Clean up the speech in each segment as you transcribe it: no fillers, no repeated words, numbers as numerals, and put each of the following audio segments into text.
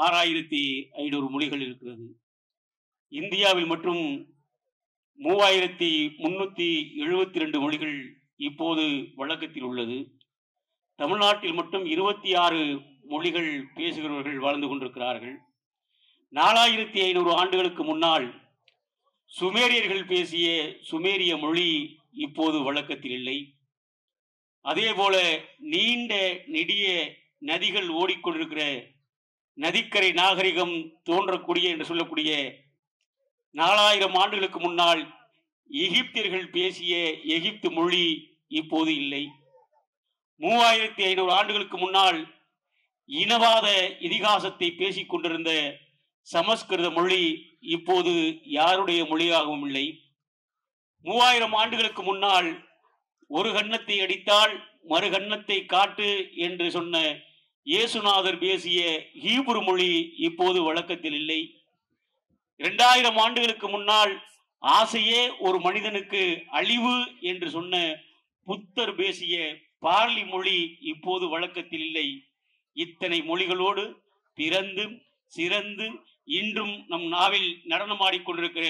6500 மொழிகள் இருக்கிறது. இந்தியாவில் மற்றும் 3372 மொழிகள் இப்போது வழக்கத்தில் உள்ளது. தமிழ்நாட்டில் மட்டும் 26 மொழிகள் பேசுகிறவர்கள் வாழ்ந்து கொண்டிருக்கிறார்கள். 4500 ஆண்டுகளுக்கு முன்னால் சுமேரியர்கள் பேசிய சுமேரிய மொழி இப்போது வழக்கத்தில் இல்லை. அதேபோல நீண்ட நெடிய நதிகள் ஓடிக்கொண்டிருக்கிற நதிக்கரை நாகரிகம் தோன்றக்கூடிய என்று சொல்லக்கூடிய 4000 ஆண்டுகளுக்கு முன்னால் எகிப்தியர்கள் பேசிய எகிப்து மொழி இப்போது இல்லை. 3500 ஆண்டுகளுக்கு முன்னால் இனவாத இதிகாசத்தை பேசிக் கொண்டிருந்த சமஸ்கிருத மொழி இப்போது யாருடைய மொழியாகவும் இல்லை. 3000 ஆண்டுகளுக்கு முன்னால் ஒரு கன்னத்தை அடித்தால் மறு கன்னத்தை காட்டு என்று சொன்ன இயேசுநாதர் பேசிய ஹீப்ரு மொழி இப்போது வழக்கத்தில் இல்லை. 2000 ஆண்டுகளுக்கு முன்னால் ஆசையே ஒரு மனிதனுக்கு அழிவு என்று சொன்ன புத்தர் பேசிய பார்லி மொழி இப்போது வழக்கத்தில் இல்லை. இத்தனை மொழிகளோடு பிறந்து சிறந்து இன்றும் நம் நாவில் நடனமாடிக்கொண்டிருக்கிற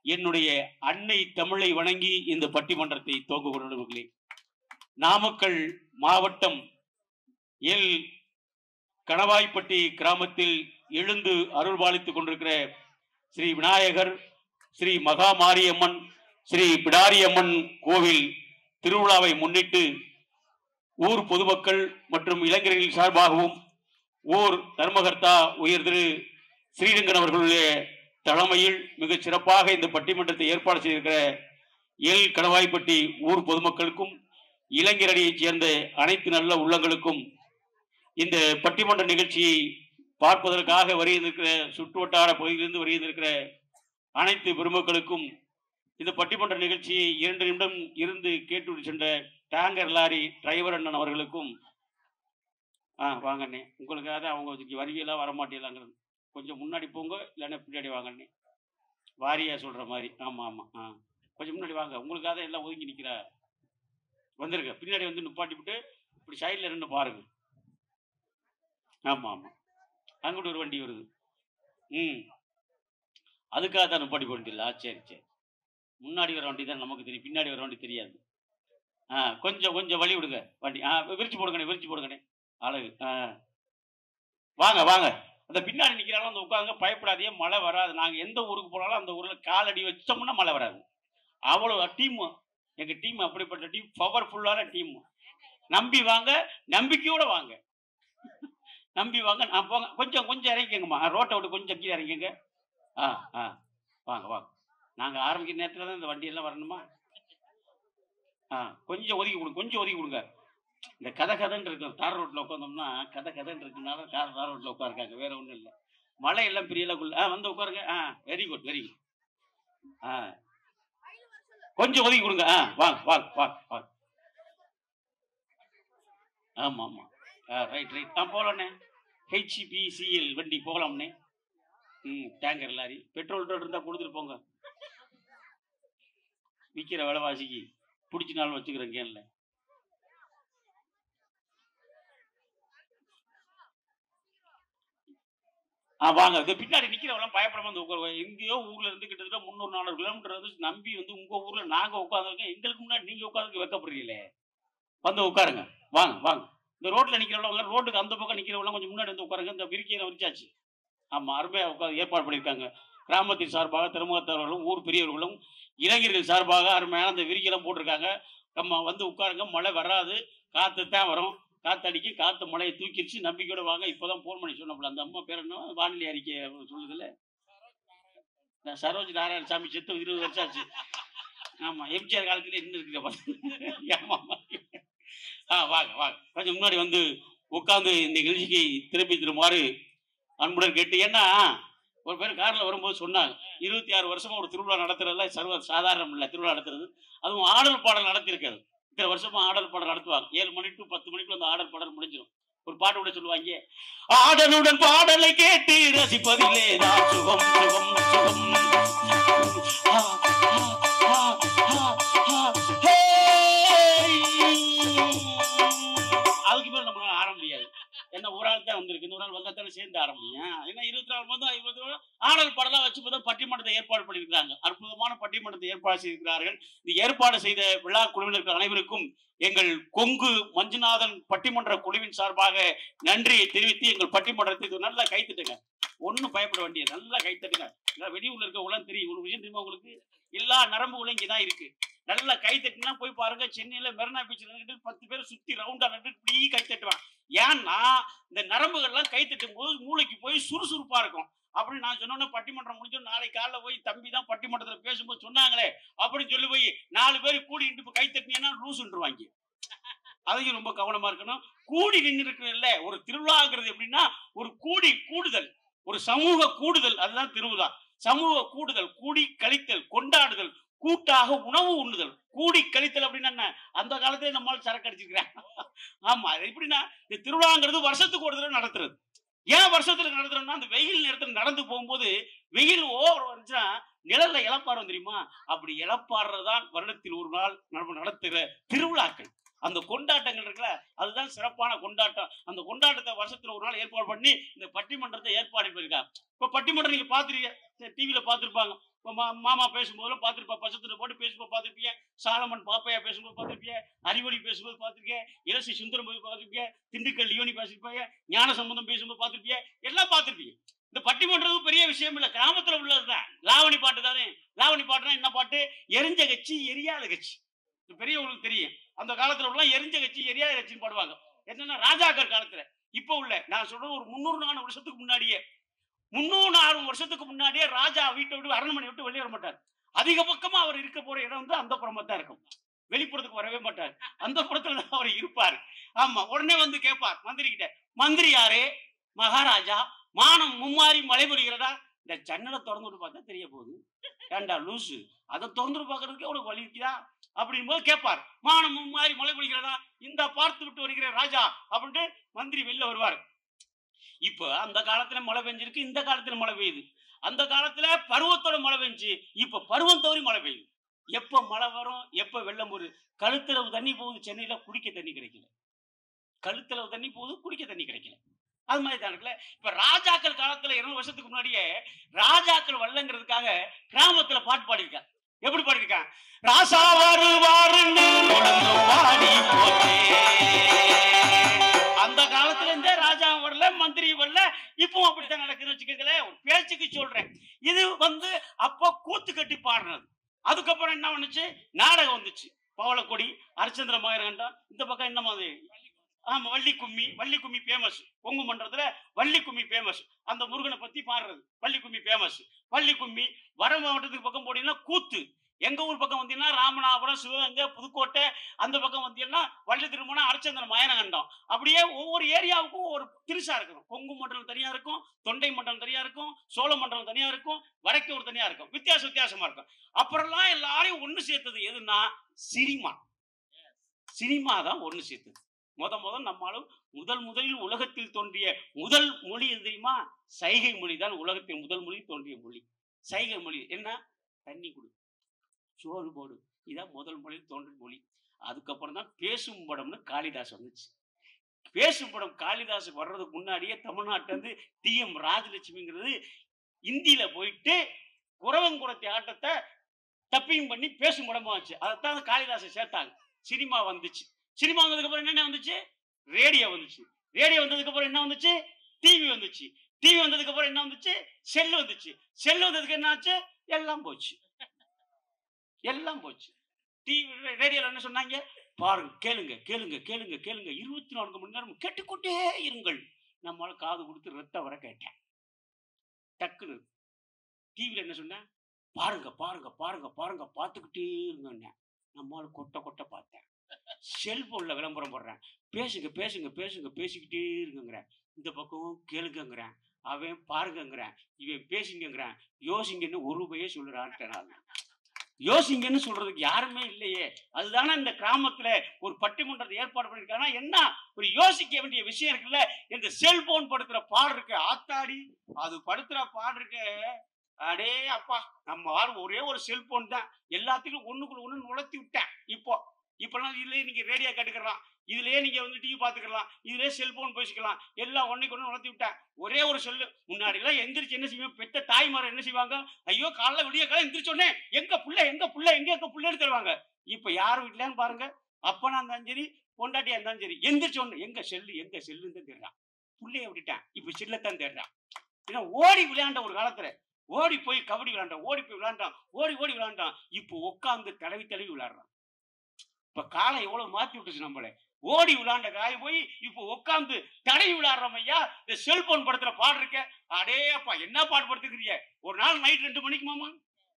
என்னுடைய அன்னை தமிழை வணங்கி இந்த பட்டிமன்றத்தை துவங்குகிறவர்களே, நாமக்கல் மாவட்டம் எல் கணவாய்ப்பட்டி கிராமத்தில் எழுந்து அருள்பாலித்துக் கொண்டிருக்கிற ஸ்ரீ விநாயகர், ஸ்ரீ மகா மாரியம்மன், ஸ்ரீ பிடாரியம்மன் கோவில் திருவிழாவை முன்னிட்டு ஊர் பொதுமக்கள் மற்றும் இளைஞர்கள் சார்பாகவும் ஊர் தர்மகர்த்தா உயர் திரு ஸ்ரீரங்கன் அவர்களுடைய தலைமையில் மிகச் சிறப்பாக இந்த பட்டிமன்றத்தை ஏற்பாடு செய்திருக்கிற எல் கணவாய்ப்பட்டி ஊர் பொதுமக்களுக்கும் இளைஞரணியைச் சேர்ந்த அனைத்து நல்ல உள்ளங்களுக்கும் இந்த பட்டிமன்ற நிகழ்ச்சியை பார்ப்பதற்காக வருகின்ற சுற்று வட்டார பகுதியிலிருந்து வருகின்ற அனைத்து பெருமக்களுக்கும் இந்த பட்டிமன்ற நிகழ்ச்சியை 2 நிமிடம் இருந்து கேட்டு சென்ற டேங்கர் லாரி டிரைவர் அண்ணன் அவர்களுக்கும் வாங்கண்ணே, உங்களுக்காக அவங்க வருவியெல்லாம் வரமாட்டேலாங்கிறது, கொஞ்சம் முன்னாடி போங்க, இல்லைன்னா பின்னாடி வாங்கண்ணே, வாரியா சொல்ற மாதிரி. ஆமாம் ஆமாம், கொஞ்சம் முன்னாடி வாங்க, உங்களுக்காக எல்லாம் ஒதுங்கி நிற்கிறா, வந்துருங்க, பின்னாடி வந்து நிப்பாட்டி விட்டு இப்படி சைடில் இருந்து பாருங்க. ஆமாம் ஆமாம், அங்கிட்டு ஒரு வண்டி வருது. அதுக்காக தான் நிப்பாட்டி போட்டில்ல. சரி சரி, முன்னாடி வர வண்டி தான் நமக்கு தெரியும், பின்னாடி வர வண்டி தெரியாது. கொஞ்சம் கொஞ்சம் வழி விடுங்க வண்டி. விரிச்சு போடுங்கண்ணே, விரிச்சு போடுங்கண்ணே, அழகு. வாங்க வாங்க, அந்த பின்னாடி நிற்கிறாலும் அந்த உட்காருங்க, பயப்படாதே, மழை வராது. நாங்கள் எந்த ஊருக்கு போனாலும் அந்த ஊரில் காலடி வச்சோம்னா மழை வராது. அவ்வளோ டீம், எங்கள் டீம் அப்படிப்பட்ட டீம், பவர்ஃபுல்லான டீம். நம்பி வாங்க, நம்பிக்கையோடு வாங்க, நம்பி வாங்க. நான் போங்க, கொஞ்சம் கொஞ்சம் இறங்கிக்கங்கம்மா, ரோட்டை விட்டு கொஞ்சம் கீழே இறங்கிக்கங்க. வாங்க வாங்க, நாங்கள் ஆரம்பிக்கிற நேரத்தில் தான் இந்த வண்டியெல்லாம் வரணுமா? கொஞ்சம் ஒதுக்கி கொடுங்க, கொஞ்சம் ஒதுக்கி கொடுங்க. இந்த கதைன்னு இருக்கு, தார் ரோட்டில் உட்காந்தோம்னா கதைன்னு இருக்குனால தார் ரோட்டில் உட்காருக்காங்க, வேற ஒன்றும் இல்லை. மழை எல்லாம் பெரியல வந்து உட்காருங்க. Very good very good. கொஞ்சம் ஒதுக்கி கொடுங்க. வாங்க வாங்க வாங்க வாங்க. ஆமாம் ஆமாம், ரைட் ரைட். போகலாண்ணே, HPCL வண்டி போகலாம்ண்ணே. டேங்கர் லாரி பெட்ரோல் இருந்தால் கொடுத்துட்டு போங்க, விற்கிற விலைவாசிக்கு பிடிச்சி நாள் வச்சுக்கிறேன் கேன்ல. வாங்க, இது பின்னாடி நிற்கிறவெல்லாம் பயப்படாம வந்து உட்காருங்க. எங்கேயோ ஊர்ல இருந்து கிட்டத்தட்ட 300-400 கிலோமீட்டர் வந்து நம்பி வந்து உங்க ஊர்ல நாங்க உட்காந்துருக்கோம், எங்களுக்கு முன்னாடி நீங்க உட்காந்து வைக்கப்படுறீங்களே, வந்து உட்காருங்க. வாங்க வாங்க, இந்த ரோட்ல நிற்கிறவங்க, ரோட்டுக்கு அந்த பக்கம் நிற்கிறவங்க கொஞ்சம் முன்னாடி வந்து உட்காருங்க. இந்த விரிக்கையில விரிச்சாச்சு. ஆமா, அருமையா உட்காந்து ஏற்பாடு பண்ணியிருக்காங்க. கிராமத்தின் சார்பாக திருமுகத்தவர்களும் ஊர் பெரியவர்களும் இளைஞர்கள் சார்பாக அருமையான அந்த விரிக்கையெல்லாம் போட்டிருக்காங்க. நம்ம வந்து உட்காருங்க, மழை வராது, காற்று தான் வரும், காத்தடிக்கு, காற்று மழையை தூக்கிடுச்சு, நம்பிக்கையோட வாங்க. இப்போதான் ஃபோன் பண்ணி சொன்னப்பல அந்த அம்மா பேர் என்ன, வானிலை அறிக்கை சொல்லுதுல்ல, சரோஜ் நாராயணசாமி செத்து 20 வருஷம் ஆச்சு. ஆமா, எம்ஜிஆர் காலத்துல என்ன இருக்கிற. வாங்க வாங்க, கொஞ்சம் முன்னாடி வந்து உட்காந்து இந்த நிகழ்ச்சிக்கு திருப்பி திருமாறு அன்புடன் கேட்டு. ஏன்னா ஒரு பேர் காரில் வரும்போது சொன்னாங்க, 26 வருஷமா ஒரு திருவிழா நடத்துறதுல சர்வ சாதாரணம் இல்லை. திருவிழா நடத்துறது, அதுவும் ஆடல் பாடல் நடத்திருக்காது. இத்தனை வருஷமா ஆடல் பாடல் நடத்துவாங்க. 7 மணி டு 10 மணிக்குள்ள அந்த ஆடல் பாடல் முடிஞ்சிடும். ஒரு பாட்டு கூட சொல்லுவாங்க, ஆடலுடன் பாடலை கேட்டு ரசிப்பதிலே நான் சுகம் சுகம் சுகம். அதுக்கு மேல நம்மளால ஆட முடியாது. என்ன ஒரு ஆள் தான் வந்திருக்கு, இன்னொரு நாள் வந்தாத்தானே சேர்ந்து ஆட முடியும். ஏன்னா 24 மாதம் 20 ஆடல் பாடலாம் வச்சு தான் பட்டிமன்றத்தை ஏற்பாடு பண்ணியிருக்கிறாங்க. அற்புதமான பட்டிமன்றத்தை ஏற்பாடு செய்திருக்கிறார்கள். இந்த ஏற்பாடு செய்த விழா குழுவினர்கள் அனைவருக்கும் எங்கள் கொங்கு மஞ்சுநாதன் பட்டிமன்ற குழுவின் சார்பாக நன்றியை தெரிவித்து எங்கள் பட்டிமன்றத்தை நல்லா கைத்தட்டுங்க. ஒன்னும் பயப்பட வேண்டியது, நல்லா கைத்தட்டுங்க. வெளியூர்ல இருக்க உலகம் தெரியும். ஒரு விஷயம் தெரியுமா உங்களுக்கு? எல்லா நரம்புகளும் இங்கதான் இருக்கு. நல்லா கைத்தட்டுனா போய் பாருங்க. சென்னையில மெரினா பீச்ல நின்றுட்டு 10 பேர் சுத்தி ரவுண்டா நின்று இப்படி கைத்தட்டுவான். ஏன்னா இந்த நரம்புகள்லாம் கைத்தட்டும் போது மூளைக்கு போய் சுறுசுறுப்பா இருக்கும். அப்படின்னு நான் சொன்னோன்னே பட்டிமன்றம் முடிஞ்சோம். நாளைக்கு காலைல போய் தம்பி தான் பட்டிமன்றத்தில் பேசும்போது சொன்னாங்களே அப்படின்னு சொல்லி போய் 4 பேர் கூடி நின்று கைத்தட்டினீங்கன்னா லூசுன்றுவாங்க. அதையும் ரொம்ப கவனமா இருக்கணும். கூடி நின்று இருக்கிற ஒரு திருவிழாங்கிறது எப்படின்னா ஒரு கூடுதல், ஒரு சமூக கூடுதல். அதுதான் திருவிழா. சமூக கூடுதல், கூடி கழித்தல், கொண்டாடுதல், கூட்டாக உணவு உண்ணுதல். கூடி கழித்தல் அப்படின்னா என்ன? அந்த காலத்திலே நம்மால் சரக்கு அடிச்சிருக்கிறேன். ஆமா, எப்படின்னா இந்த திருவிழாங்கிறது வருஷத்துக்கு ஒரு தடவை நடத்துறது. ஏன் வருஷத்துக்கு நடத்துறோம்னா அந்த வெயில் நேரத்தில் நடந்து போகும்போது வெயில் ஓவர் வந்துச்சுன்னா நிழல்ல இளப்பாடுறோம் தெரியுமா? அப்படி இளப்பாடுறதுதான் வருடத்தில் ஒரு நாள் நம்ம நடத்துகிற திருவிழாக்கள். அந்த கொண்டாட்டங்கள் இருக்குல்ல, அதுதான் சிறப்பான கொண்டாட்டம். அந்த கொண்டாட்டத்தை வருஷத்துல ஒரு நாள் ஏற்பாடு பண்ணி இந்த பட்டிமன்றத்தை ஏற்பாடு பண்ணிருக்காங்க. இப்ப பட்டிமன்றம் நீங்க பாத்துருக்கீங்க, டிவியில பாத்துருப்பாங்க. மாமா பேசும்போது பார்த்துருப்பா, பசத்துல போட்டு பேசும்போது பார்த்துருப்பீங்க. சாலமன் பாப்பையா பேசும்போது பார்த்துருப்பீங்க. அறிவொளி பேசும்போது பார்த்துருக்கீங்க. இலசி சுந்தரம் போது பார்த்துருப்பீங்க. திண்டுக்கல் லியோனி பேசிருப்பாங்க. ஞான சம்பந்தம் பேசும்போது பார்த்துருப்பீங்க. எல்லாம் பார்த்துருப்பீங்க. இந்த பட்டிமன்றம் பெரிய விஷயம் இல்லை, கிராமத்துல உள்ளதுதான். லாவணி பாட்டு தானே. லாவணி பாட்டுனா என்ன பாட்டு? எரிஞ்ச கட்சி எரியாத கட்சி. பெரியவங்களுக்கு தெரியும். அந்த காலத்துல உள்ள எரிஞ்ச கட்சி எரியாத கட்சின்னு பாடுவாங்க. என்னன்னா ராஜாக்கள் காலத்துல. இப்ப உள்ள நான் சொல்றது ஒரு 300-400 வருஷத்துக்கு முன்னாடியே, 300-400 வருஷத்துக்கு முன்னாடியே ராஜா வீட்டை விட்டு அரண்மனை விட்டு வெளியே வர மாட்டார். அதிக பக்கமா அவர் இருக்க போற இடம் வந்து அந்த புறமா தான் இருக்கும். வெளிப்புறத்துக்கு வரவே மாட்டார். அந்த புறத்துல தான் அவர் இருப்பார். ஆமா, உடனே வந்து கேட்பார் மந்திரி கிட்ட, மந்திரி யாரே? மகாராஜா. மானம் மும்மாறி மழை பொழிகிறதா? இந்த ஜன்னலை திறந்து பார்த்தா தெரிய போகுது. ஏண்டா லூசு, அதை திறந்து பார்க்கறதுக்கு உனக்கு வழி இருக்குதா அப்படின் போது கேட்பார். மானம் மும்மாறி மழை பொழிகிறதா? இந்த பார்த்து விட்டு வருகிற ராஜா அப்படின்ட்டு மந்திரி வெளில வருவார். இப்ப அந்த காலத்துல மழை பெஞ்சிருக்கு, இந்த காலத்துல மழை பெய்யுது. அந்த காலத்துல பருவத்தோட மழை பெஞ்சு, இப்ப பருவம் தவறி மழை பெய்யுது. எப்ப மழை வரும், எப்ப வெள்ளம் வருது. கழுத்தளவு தண்ணி போகுது சென்னையில, குடிக்க தண்ணி கிடைக்கல. கழுத்தளவு தண்ணி போகுது, குடிக்க தண்ணி கிடைக்கல. அது மாதிரி தான் இருக்குல்ல. இப்ப ராஜாக்கள் காலத்துல 200 வருஷத்துக்கு முன்னாடியே ராஜாக்கள் வல்லங்கிறதுக்காக கிராமத்துல பாட்டு பாடியிருக்காங்க. எப்படி பாடியிருக்காங்க? ராசா வருவாருன்னு பாடி போச்சே. அந்த காலத்துல இருந்தே ராஜா வரல, மந்திரி வரல. இப்பவும் அப்படித்தான் நடக்குதுன்னு வச்சுக்கங்களேன். ஒரு பேச்சுக்கு சொல்றேன். இது வந்து அப்ப கூத்து கட்டி பாடுறது. அதுக்கப்புறம் என்ன பண்ணுச்சு? நாடகம் வந்துச்சு. பவளக்கொடி, ஹரிச்சந்திர மகரகண்டம். இந்த பக்கம் என்ன மாதிரி? ஆமா, வள்ளி கும்மி பேமஸ். கொங்கு மன்றத்துல வள்ளி கும்மி பேமஸ். அந்த முருகனை பத்தி பாடுறது வள்ளி கும்மி பேமஸ். வள்ளி கும்மி. வட மாவட்டத்துக்கு பக்கம் போனீங்கன்னா கூத்து. எங்க ஊர் பக்கம் வந்தீங்கன்னா ராமநாதபுரம், சிவகங்கை, புதுக்கோட்டை. அந்த பக்கம் வந்தீங்கன்னா வள்ளி திருமணம், ஹரிச்சந்திர மயனகண்டம். அப்படியே ஒவ்வொரு ஏரியாவுக்கும் ஒரு திருசா இருக்கணும். கொங்கு மண்டலம் தனியா இருக்கும், தொண்டை மண்டலம் தனியா இருக்கும், சோழ மண்டலம் தனியா இருக்கும், வடக்கு ஒரு தனியா இருக்கும். வித்தியாசமா இருக்கும். அப்புறம்லாம் எல்லாரையும் ஒண்ணு சேர்த்தது எதுன்னா சினிமா. சினிமா தான் ஒண்ணு சேர்த்தது. முதல் நம்மளும் முதலில் உலகத்தில் தோன்றிய முதல் மொழி எது தெரியுமா? சைகை மொழி தான் உலகத்தில் முதல் மொழி தோன்றிய மொழி. சைகை மொழி என்ன? தண்ணி கொடு, சோறு போடு. இதான் முதல் மொழியில் தோன்றிய மொழி. அதுக்கப்புறம் தான் பேசும் படம்னு காளிதாஸ் வந்துச்சு. பேசும் படம் காளிதாஸ் வர்றதுக்கு முன்னாடியே தமிழ்நாட்டில இருந்து TM ராஜலட்சுமிங்கிறது இந்தியில போயிட்டு குறவங்குறத்தி ஆட்டத்தை டப்பிங் பண்ணி பேசும் படமா வச்சு அதைத்தான் காளிதாசை சேர்த்தாங்க. சினிமா வந்துச்சு. சினிமா வந்ததுக்கு அப்புறம் என்ன வந்துச்சு? ரேடியோ வந்துச்சு. ரேடியோ வந்ததுக்கு அப்புறம் என்ன வந்துச்சு? டிவி வந்துச்சு. டிவி வந்ததுக்கு அப்புறம் என்ன வந்துச்சு? செல் வந்துச்சு. செல் வந்ததுக்கு என்ன ஆச்சு? எல்லாம் போச்சு. எல்லாம் போச்சு. டிவி ரேடியோல என்ன சொன்னாங்க? பாருங்க, கேளுங்க கேளுங்க கேளுங்க கேளுங்க, 24 மணி நேரம் கேட்டுக்கொண்டே இருங்கள். நம்மளால காது கொடுத்து ரத்த வர கேட்டேன். டக்குன்னு டிவில என்ன சொன்ன? பாருங்க பாருங்க பாருங்க பாருங்க பார்த்துக்கிட்டே இருங்க. நம்மளால கொட்ட கொட்ட பார்த்தேன். செல்போன்ல விளம்பரம் போடுறேன். பேசுங்க பேசுங்க பேசுங்க பேசிக்கிட்டே இருங்கிறேன். இந்த பக்கம் கேளுங்கிறேன். அவன் பாருங்கிறேன். இவன் பேசிங்கிறேன். யோசிங்கன்னு ஒரு ரூபாயே சொல்லுறான். யோசிங்கன்னு சொல்றதுக்கு யாருமே இல்லையே. அதுதானே இந்த கிராமத்துல ஒரு பட்டிமன்றத்தை ஏற்பாடு பண்ணிருக்காங்கன்னா என்ன ஒரு யோசிக்க வேண்டிய விஷயம் இருக்குல்ல. இந்த செல்போன் படுத்துற பாடு இருக்கு, ஆத்தாடி அது படுத்துற பாடு இருக்கு. அடே அப்பா, நம்ம ஒரே ஒரு செல்போன் தான் எல்லாத்துக்கும் ஒண்ணுக்குள்ள ஒண்ணு நுழைத்தி விட்டேன். இப்போ இப்பெல்லாம் இதுலயே நீங்க ரேடியோ கேட்டுக்கலாம், இதுலயே நீங்க வந்து டிவி பாத்துக்கலாம், இதுலயே செல்போன் பேசிக்கலாம், எல்லாம் ஒன்னைக்கு ஒண்ணு வளர்த்தி விட்டேன். ஒரே ஒரு செல்லு. முன்னாடி எல்லாம் எந்திரிச்சு என்ன செய்வோம், பெத்த தாய்மார் என்ன செய்வாங்க, ஐயோ காலைல விடிய காலம் எந்திரிச்சோடனே எங்க புள்ள எங்க புள்ள எங்க புள்ளன்னு தருவாங்க. இப்ப யார் வீட்லன்னு பாருங்க, அப்பனா இருந்தாலும் சரி பொண்டாட்டியா இருந்தாலும் சரி, எந்திரிச்ச உடனே எங்க செல்லுன்னு தான் தேடுறான். புள்ளைய விட்டுட்டான், இப்ப செல்லத்தான் தேடுறான். ஏன்னா ஓடி விளையாண்ட ஒரு காலத்துல, ஓடி போய் கபடி விளையாண்டான், ஓடி போய் விளையாண்டான், ஓடி விளையாண்டான். இப்போ உட்கார்ந்து தடவி விளையாடுறான். இப்ப காலம் எவ்வளவு மாத்தி விட்டுச்சு நம்மள. ஓடி விளையாண்ட காய போய் இப்போ உட்கார்ந்து தடவி விளையாடுறோம் ஐயா. இந்த செல்போன் படத்துல பாடு இருக்க, அடே அப்பா என்ன பாடு படுத்துக்கிறீங்க. ஒரு நாள் நைட் 2 மணிக்கு மாமா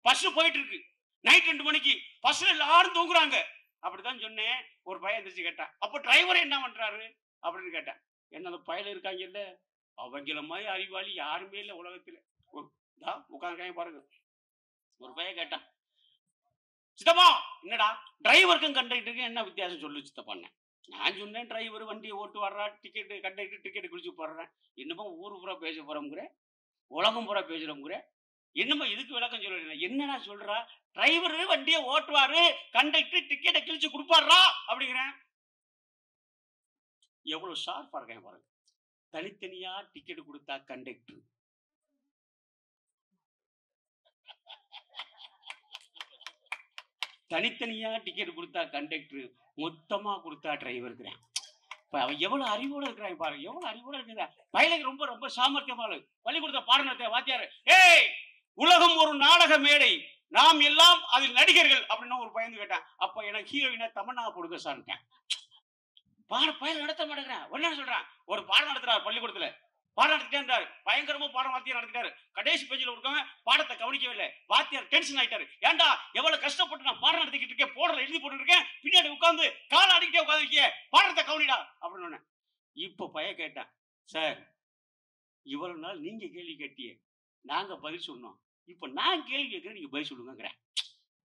பஸ் போயிட்டு இருக்கு, நைட் 2 மணிக்கு பஸ்ல எல்லாரும் தூங்குறாங்க. அப்படித்தான் சொன்னேன். ஒரு பையன் எந்திரிச்சு கேட்டான், அப்ப டிரைவர் என்ன பண்றாரு அப்படின்னு கேட்டேன். என்ன அந்த பயல இருக்காங்க இல்ல, அவங்கள மாதிரி அறிவாளி யாருமே இல்ல உலகத்துல. உட்காந்துருக்காங்க பாருங்க. ஒரு பையன் கேட்டான், சித்தப்பா என்னடா டிரைவருக்கும் கண்டக்டருக்கும் என்ன வித்தியாசம் சொல்லு சித்தப்பான்னு. நான் சொன்னேன், டிரைவர் வண்டியை ஓட்டு வர்றா, டிக்கெட்டு கண்டக்டர் டிக்கெட் குடிச்சு போடுறேன், என்னமோ ஊரு பூரா பேச போறோம்ங்கிற, உலகம் பூரா பேசுறோம்ங்கிற, என்னமோ இதுக்கு விளக்கம் சொல்ல. என்னடா சொல்றா, டிரைவர் வண்டியை ஓட்டுவாரு, கண்டக்டர் டிக்கெட்டை கிழிச்சு கொடுப்பாரா அப்படிங்கிறேன். எவ்வளவு ஷார்ப்பா இருக்கேன் பாருங்க. தனித்தனியா டிக்கெட் கொடுத்தா கண்டக்டர், தனித்தனியா டிக்கெட் கொடுத்தா கண்டக்டர், மொத்தமா கொடுத்தா டிரைவர் இருக்கிறான். அவன் எவ்வளவு அறிவோட இருக்கிறான் பாருங்க, எவ்வளவு அறிவோட இருக்கிறான். பையனுக்கு ரொம்ப ரொம்ப சாமர்த்தியமான பள்ளி கொடுத்த பாடநடத்த வாத்தியாரு, ஏய் உலகம் ஒரு நாடக மேடை, நாம் எல்லாம் அதில் நடிகர்கள் அப்படின்னு ஒரு பையன் கேட்டான். அப்ப எனக்கு ஹீரோயினா தமன்னா கொடுக்க சார்ட்டேன். பையன் நடத்த மாட்டேங்கிறேன். என்ன சொல்றான், ஒரு பாடம் நடத்துறாரு பள்ளிக்கூடத்துல, பாடம் நடத்திட்டே இருந்தாரு, பயங்கரமா பாடம் வாத்தியார் நடத்திட்டாரு. கடைசி பேஜ்ல இருக்கவங்க பாடத்தை கவனிக்கவே இல்லை. வாத்தியார் டென்ஷன் ஆயிட்டாரு. ஏன்டா எவ்வளவு கஷ்டப்பட்டு நான் பாடம் நடத்திக்கிட்டு இருக்கேன், போடுற எழுதி போட்டு இருக்கேன், பின்னாடி உட்கார்ந்து கால அடிக்கிட்டே உட்காந்துருக்கீங்க, பாடத்தை கவனிடா அப்படின்னு. இப்ப பையன் கேட்டான், சார் இவ்வளவு நாள் நீங்க கேள்வி கேட்டியே, நாங்க பதில் சொன்னோம், இப்ப நான் கேள்வி கேட்கிறேன், நீங்க பதில் சொல்லுங்க.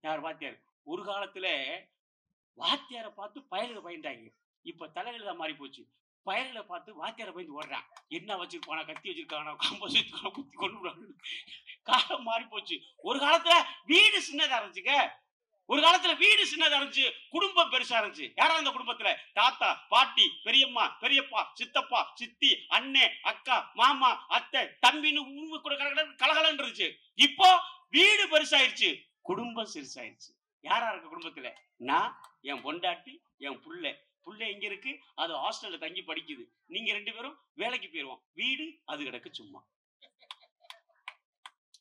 யார் வாத்தியார். ஒரு காலத்துல வாத்தியாரை பார்த்து பயலுக்கு பயந்தாங்க, இப்ப தலைகளா மாறி போச்சு. பயல்களை பார்த்து வாத்தியாரை பயந்து ஓடுறான். என்ன வச்சிருப்பானா, கத்தி வச்சிருக்கானா, கம்ப வச்சிருக்கானா, குத்தி கொண்டு காலம் மாறி போச்சு. ஒரு காலத்துல வீடு சின்னதா இருந்துச்சுங்க, ஒரு காலத்துல வீடு சின்னதா இருந்துச்சு, குடும்பம் பெருசா இருந்துச்சு. யாரா அந்த குடும்பத்துல தாத்தா பாட்டி பெரியம்மா பெரியப்பா சித்தப்பா சித்தி அண்ணன் அக்கா மாமா அத்தை தம்பின்னு கூட கலகலன்னு இருந்துச்சு. இப்போ வீடு பெருசாயிருச்சு, குடும்பம் சிறுசாயிருச்சு. யாரா இருக்க குடும்பத்துல, நான் என் பொண்டாட்டி என் புள்ள எங்க இருக்கு, அது ஹாஸ்டல்ல தங்கி படிக்குது, நீங்க 2 பேரும் வேலைக்கு போயிருவோம், வீடு அது கிடக்கு சும்மா.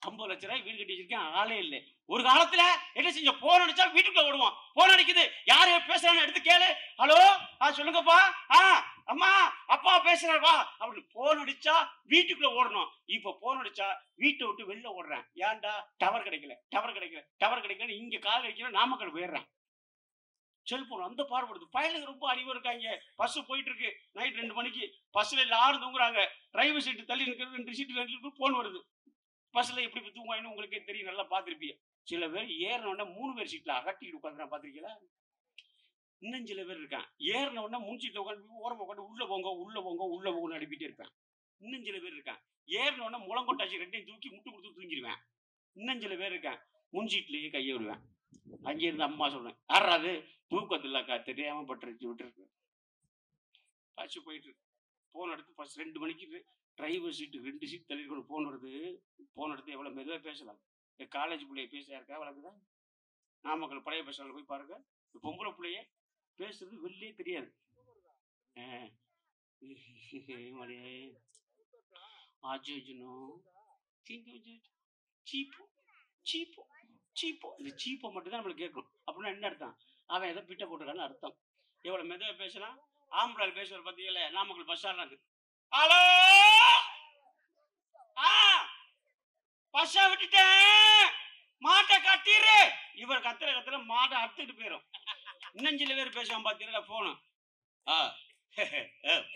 50 லட்சம் ரூபாய் வீடு கட்டி வச்சிருக்கேன், ஆளே இல்லை. ஒரு காலத்துல என்ன செஞ்ச, போன் அடிச்சா வீட்டுக்குள்ள ஓடுவான், போன் அடிக்குது யாரு பேசுறான்னு எடுத்து கேளு, ஹலோ சொல்லுங்கப்பா, அம்மா அப்பா பேசுறாரு வா அப்படி போன் அடிச்சா வீட்டுக்குள்ள ஓடணும். இப்ப போன் அடிச்சா வீட்டை விட்டு வெளில ஓடுறேன். ஏன்டா, டவர் கிடைக்கல இங்க கால் வைக்கிற நாமக்கல் போயிடுறேன். செல்போன் அந்த பார்வைப்படுது. பயலுக்கு ரொம்ப அறிவு இருக்காங்க. பஸ் போயிட்டு இருக்கு, நைட் 2 மணிக்கு பஸ்ல எல்லாரும் தூங்குறாங்க, டிரைவர் சீட்டு தள்ளி இருக்கிறது 2 சீட்டு போன் வருது. பஸ்ல எப்படி தூங்குவாங்கன்னு உங்களுக்கே தெரியும், நல்லா பார்த்துருப்பீங்க. சில பேர் ஏறின உடனே 3 பேர் சீட்ல அகட்டிட்டு உட்காந்துறான், பார்த்துருக்கீங்களா? இன்னும் சில பேர் இருக்கான், ஏறின உடனே முன் சீட்ல உட்காந்து ஓரமா உட்காந்து உள்ள போங்கன்னு அனுப்பிட்டே இருப்பேன். இன்னும் சில பேர் இருக்கான், ஏறின உடனே முழங்கொட்டாச்சு 2ஐயும் தூக்கி முட்டு கொடுத்து தூங்கிடுவேன். இன்னும் சில பேர் இருக்கான், முன் சீட்லயே கையை விடுவேன். அங்கே இருந்து அம்மா சொல்றேன், யாராது தூக்கத்தில்லக்கா தெரியாம பட்டுருச்சு விட்டுருக்கு. பஸ் போயிட்டு இருக்கு, போன் எடுத்து ஃபர்ஸ்ட் 2 மணிக்கு டிரைவர் சீட்டு 2 சீட் தள்ளி கொண்டு போன் வருது. போன் எடுத்து எவ்வளவு மெதுவா பேசலாம். காலேஜ் பிள்ளைய பேச இருக்கா வழக்குதான். நாமக்கல் பழைய பஸ் ஸ்டாண்ட்ல போய் பாருங்க, பொம்பளை பிள்ளைய பேசுறது வெளியே தெரியாது. சீப்போ மட்டும் தான் நம்மளுக்கு கேட்கும். அப்படின்னா என்ன அர்த்தம், அவன் ஏதோ பிட்ட போட்டுருக்கான்னு அர்த்தம். எவ்வளவு மெதுவா பேசலாம். ஆம்பளை பேசுவார் பார்த்தீங்களா, நாமக்கல் பஸ் ஸ்டாண்ட், ஹலோ பஸ்ஸா விட்டுட்டேன் மாட்டை கட்டிரு, இவர் கத்துற மாட்டை அறுத்துட்டு போயிடும். இன்னும் சில பேர் பேசுவான் பார்த்தீங்களா போனு,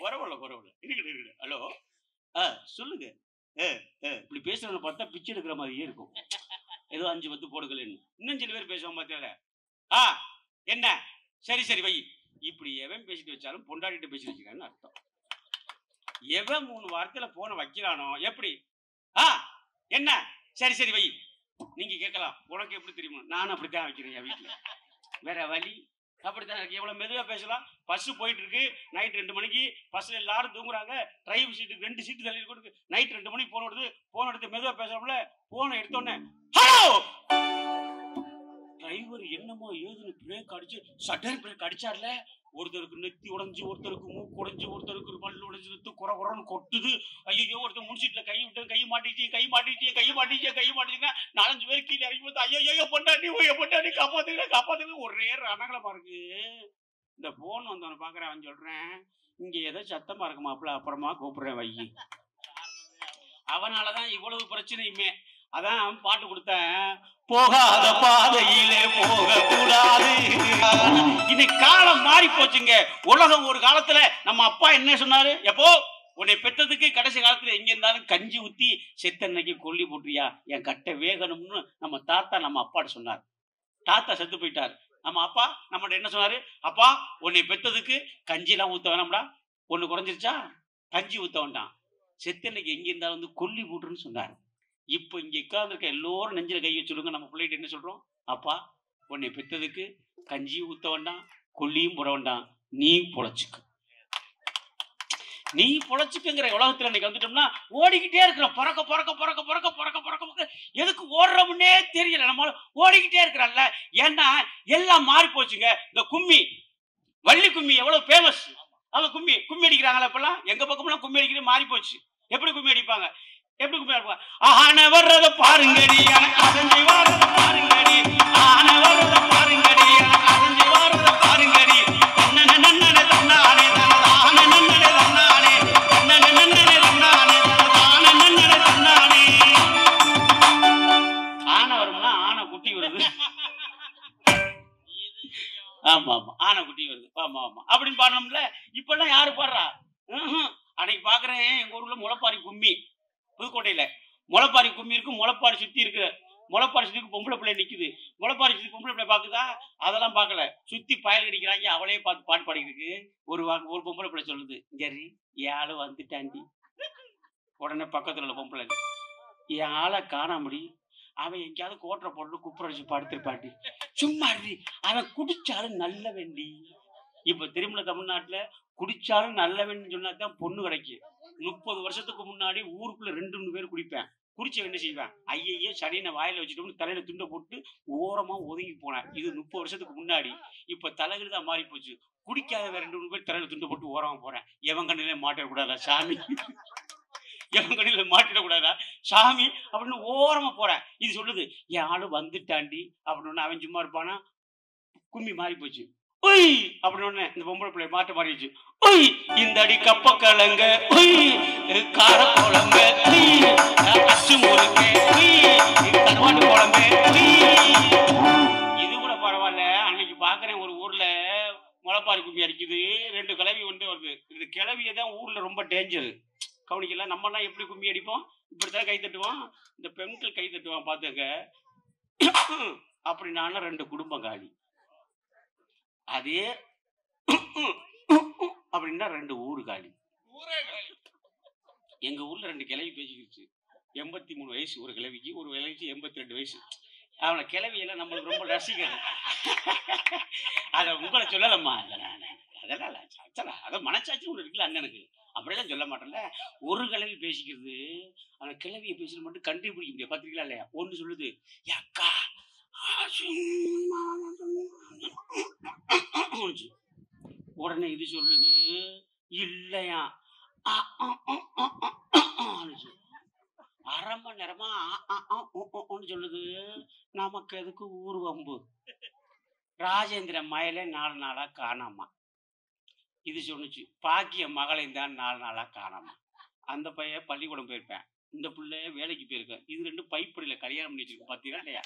பரவாயில்ல இருக்கு, ஹலோ சொல்லுங்க, இப்படி பேசுறவங்க பார்த்தா பிச்சை எடுக்கிற மாதிரியே இருக்கும், ஏதோ 5-10 போடுகளேன்னு. இன்னும் சில பேர் பேசுவான் பார்த்தீங்களா, என்ன சரி வை, இப்படி எவன் பேசிட்டு வச்சாலும் பொண்டாடிட்டு பேசிட்டு வச்சுக்கான்னு அர்த்தம். எவன் 3 வாரத்துல போன வைக்கிறானோ எப்படி, என்ன சரி வை, நீங்க கேட்கலாம் உனக்கு எப்படி தெரியுமா, நானும் அப்படித்தான் வைக்கிறேன் என் வீட்டுல, வேற வழி அப்படித்தான் இருக்கு. எவ்வளவு மெதுவா பேசலாம். பஸ் போயிட்டு இருக்கு, நைட் 2 மணிக்கு பஸ்ல எல்லாரும் தூங்குறாங்க. டிரைவர் சீட்டுக்கு 2 சீட்டு தள்ளி கொடுக்கு. நைட் 2 மணிக்கு போன் வருது. போன் எடுத்து மெதுவா பேசுறோம்ல, போனை எடுத்தோடனே ஹலோ. டிரைவர் என்னமோ ஏதுன்னு பிரேக் அடிச்சு சட்டர் பிரேக் அடிச்சார்ல. ஒருத்தருக்கு நெத்தி உடைஞ்சு, ஒருத்தருக்கு மூக்கு உடைஞ்சு, ஒருத்தருக்கு பல்லு உடைஞ்சு, குறை குறைன்னு கொட்டுது. ஐயோ, ஒருத்தர் முடிச்சிட்டுல கை விட்டு கை மாட்டிச்சு, கை மாட்டிச்சு, கை மாட்டிச்சு, கை மாட்டிச்சுன்னா 4-5 பேர் கீழே இறங்கி போது ஐயோ பொண்டாட்டி பொண்டாட்டி காப்பாத்துங்க காப்பாத்துங்க ஒரே ரணங்களமா இருக்கு. இந்த போன் வந்தவனை பாக்குறேன். அவன் சொல்றேன், இங்க ஏதோ சத்தமா இருக்கு மாப்பிள்ள, அப்புறமா கூப்பிடுறேன் வை. அவனாலதான் இவ்வளவு பிரச்சனையுமே. அதான் பாட்டு கொடுத்தேன், போகாத பாதையிலே போக கூடாது. இன்னைக்கு காலம் மாறி போச்சுங்க. உலகம் ஒரு காலத்துல நம்ம அப்பா என்ன சொன்னாரு, எப்போ உன்னை பெற்றதுக்கு கடைசி காலத்துல எங்க இருந்தாலும் கஞ்சி ஊத்தி செத்தன்னைக்கு கொல்லி போட்டுறியா, என் கட்டை வேகணும்னு நம்ம தாத்தா நம்ம அப்பாட்ட சொன்னார். தாத்தா செத்து போயிட்டார். நம்ம அப்பா நம்மகிட்ட என்ன சொன்னாரு, அப்பா உன்னை பெற்றதுக்கு கஞ்சி எல்லாம் ஊத்த வேணாம்டா, ஒண்ணு குறைஞ்சிருச்சா கஞ்சி ஊத்த வேண்டாம், செத்தன்னைக்கு எங்க இருந்தாலும் வந்து கொல்லி போட்டுருன்னு சொன்னார். இப்போ இங்க உட்கார்ந்துருக்க எல்லோரும் நெஞ்சில கை வச்சுடுங்க. நம்ம பிள்ளைகிட்ட என்ன சொல்றோம், அப்பா உன்னை பெற்றதுக்கு கஞ்சியும் ஊத்த வேண்டாம், கொல்லியும் போட வேண்டாம், நீ பொழைச்சுக்க, நீ பொழைச்சுக்குங்கிற உலகத்துல இன்னைக்கு வந்துட்டோம்னா ஓடிக்கிட்டே இருக்கிறோம். பறக்க பறக்க பறக்க பறக்க பறக்க பறக்க எதுக்கு ஓடுறோம்னே தெரியல. நம்மளால ஓடிக்கிட்டே இருக்கிறான்ல. ஏன்னா எல்லாம் மாறி போச்சுங்க. இந்த கும்மி, வள்ளி கும்மி எவ்வளவு ஃபேமஸ். அவங்க கும்மி கும்மி அடிக்கிறாங்களா இப்பெல்லாம். எங்க பக்கம்லாம் கும்மி அடிக்கிறது மாறி போச்சு. எப்படி கும்மி அடிப்பாங்க, எப்படி கும்மி அடிப்பாங்க, ஆன வர்றத பாருங்கடி, எனக்கு அசஞ்சு வர்றத பாருங்கடி, ஆன வர்றத பாருங்கடி, எனக்கு அசஞ்சு வர்றத பாருங்கடி, நன்னன நன்னன தன்னானே தான நன்னன தன்னானே, நன்னன நன்னன தன்னானே தான நன்னன தன்னானே. ஆன வரும்னா ஆன குட்டி வருது. ஆமா ஆமா, ஆன குட்டி வருது. ஆமா ஆமா அப்படின்னு பாடணும்ல. இப்பெல்லாம் யாரு பாடுறா? அன்னைக்கு பாக்குறேன் எங்க ஊர்ல முளைப்பாரி கும்மி, புதுக்கோட்டையில முளைப்பாரி கும்மி இருக்கு. முளைப்பாரி சுத்தி இருக்கு. முளைப்பாரி சுத்தி பொம்பளை பிள்ளை நிக்குது. முளைப்பாரி சுத்தி பொம்பளை பிள்ளை பாக்குதா? அதெல்லாம் பாக்கல. சுத்தி பயல் அடிக்கிறாங்க. அவளே பார்த்து பாட்டு பாடிக்கிட்டு இருக்கு. ஒரு பொம்பளை பிள்ளை சொல்லுது, சரி என் ஆளு வந்துட்டாண்டி. உடனே பக்கத்துல உள்ள பொம்பளை, என் ஆளை காணாமடி, அவன் எங்கேயாவது கோட்டரை போட்டு குப்புற வச்சு படுத்திருப்பாண்டி. சும்மா அவன் குடிச்சாலும் நல்ல வேண்டி. இப்ப திருமண தமிழ்நாட்டுல குடிச்சாலும் நல்லவன் சொன்னாதான் பொண்ணு கிடைக்கும். 30 வருஷத்துக்கு முன்னாடி ஊருக்குள்ள 2-3 பேர் குடிப்பேன். குடிச்ச என்ன செய்வேன், ஐயையே சனியனை வாயில வச்சுட்டோம்னு தலையில துண்டை போட்டு ஓரமா ஒதுங்கி போனேன். இது 30 வருஷத்துக்கு முன்னாடி. இப்ப தலைகள் தான் மாறி போச்சு. குடிக்காத 2-3 பேர் தலையில துண்டை போட்டு ஓரமா போறேன். எவன் கண்ணிலே மாட்டிடக்கூடாதா சாமி, எவன் கண்ணில மாட்டிடக்கூடாதா சாமி அப்படின்னு ஓரமா போறேன். இது சொல்லுது, என் ஆளு வந்துட்டாண்டி அப்படின்னு. அவன் சும்மா இருப்பானா? கும்மி மாறி போச்சு. ஒய் அப்படின்னு இந்த பொம்பளை பிள்ளை மாட்ட மாறிடுச்சு. ஒய் இந்த அடி கப்ப கலங்க, ஒய் கார குழம்பு, அச்சு முறுக்கு, கருவாட்டு குழம்பு. இது கூட பரவாயில்ல. அன்னைக்கு பாக்குறேன் ஒரு ஊர்ல முளைப்பாரி கும்மி அடிக்குது. 2 கிளவி வந்து வருது. இந்த கிளவியை தான் ஊர்ல ரொம்ப டேஞ்சரு. கவனிக்கல. நம்ம எல்லாம் எப்படி கும்மி அடிப்போம், இப்படித்தான் கை தட்டுவோம். இந்த பெண்கள் கை தட்டுவான் பாத்துக்க. அப்படின்னால 2 குடும்பம் காலி. அதே அப்படின்னா 2 ஊரு காலி. எங்க ஊர்ல 2 கிளவி பேசிக்கிச்சு. 83 வயசு ஒரு கிளவிக்கு, ஒரு கிளவிக்கு 82 வயசு. அவனை கிளவியெல்லாம் நம்மளுக்கு ரொம்ப ரசிக்கிறது. அத உங்களை சொல்லலம்மா, அதெல்லாம் அத மனசாட்சி ஒண்ணு இருக்குல்ல அண்ணனுக்கு, அப்படியெல்லாம் சொல்ல மாட்டேன்ல. ஒரு கிளவி பேசிக்கிறது. அந்த கிளவியை பேசுறது மட்டும் கண்டுபிடிக்க முடியாது. பாத்தீங்களா இல்லையா? ஒண்ணு சொல்லுது, அக்கா உடனே இது சொல்லுது, இல்லையா 1/2 மணி நேரமா சொல்லுது. நமக்கு எதுக்கு ஊர் வம்பு? ராஜேந்திர மயில 4 நாளா காணாமா. இது சொன்னுச்சு, பாக்கிய மகளையும் தான் 4 நாளா காணாமா. அந்த பையன் பள்ளிக்கூடம் போயிருப்பேன், இந்த பிள்ளை வேலைக்கு போயிருக்கேன். இது 2 பைப்படியில கல்யாணம் பண்ணி வச்சிருக்கு. பாத்தீங்களா இல்லையா?